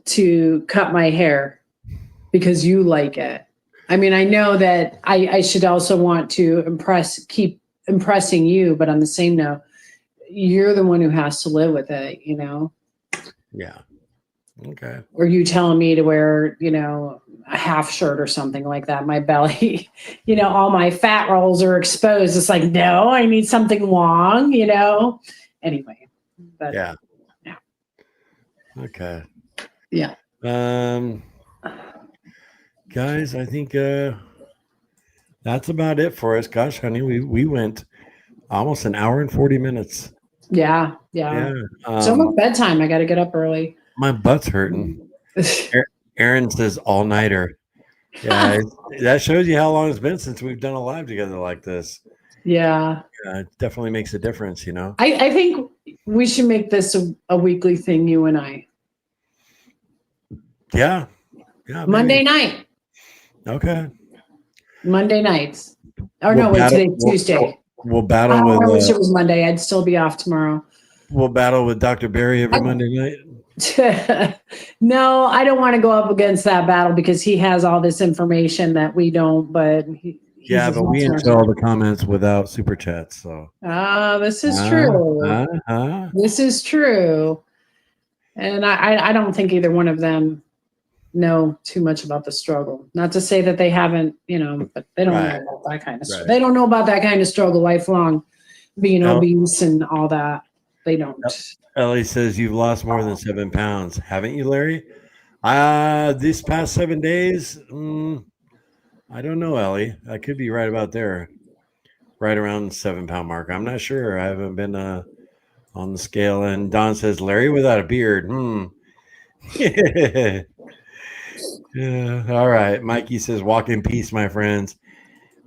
to cut my hair because you like it. I mean, I know that I should also want to keep impressing you, but on the same note, you're the one who has to live with it, you know? Yeah. Okay. Or you telling me to wear, a half shirt or something like that. My belly, all my fat rolls are exposed. It's like, no, I need something long, Anyway, but Yeah. Yeah. Okay. Yeah. Guys, I think that's about it for us. Gosh, honey, we went almost an hour and 40 minutes. Yeah. Yeah. So almost bedtime. I got to get up early. My butt's hurting. Aaron says all-nighter. Yeah, that shows you how long it's been since we've done a live together like this. Yeah. It definitely makes a difference, I think we should make this a weekly thing, you and I. Yeah. Monday night. Okay. Monday nights. Or no, wait, today's Tuesday. We'll battle with. I wish it was Monday. I'd still be off tomorrow. We'll battle with Dr. Barry every Monday night. No, I don't want to go up against that battle because he has all this information that we don't. But but we answer all the comments without super chats. So. This is true. This is true. And I don't think either one of them know too much about the struggle. Not to say that they haven't, but they don't know about that kind of struggle. They don't know about that kind of struggle lifelong, being obese and all that. They don't. Ellie says you've lost more than 7 pounds, haven't you, Larry? These past 7 days, I don't know, Ellie. I could be right about there, right around the 7 pound mark. I'm not sure. I haven't been on the scale. And Don says Larry without a beard. Yeah. All right. Mikey says walk in peace, my friends.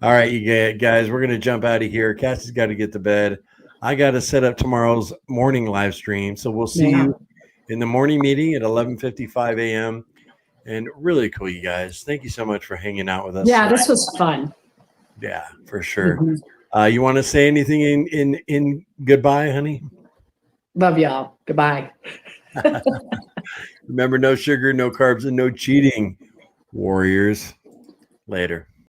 All right, you guys, we're gonna jump out of here. Cassie's got to get to bed. I got to set up tomorrow's morning live stream. So we'll see you in the morning meeting at 11:55 a.m. And really cool, you guys. Thank you so much for hanging out with us. Yeah, this was fun. Yeah, for sure. You want to say anything in goodbye, honey? Love y'all. Goodbye. Remember, no sugar, no carbs, and no cheating, warriors. Later.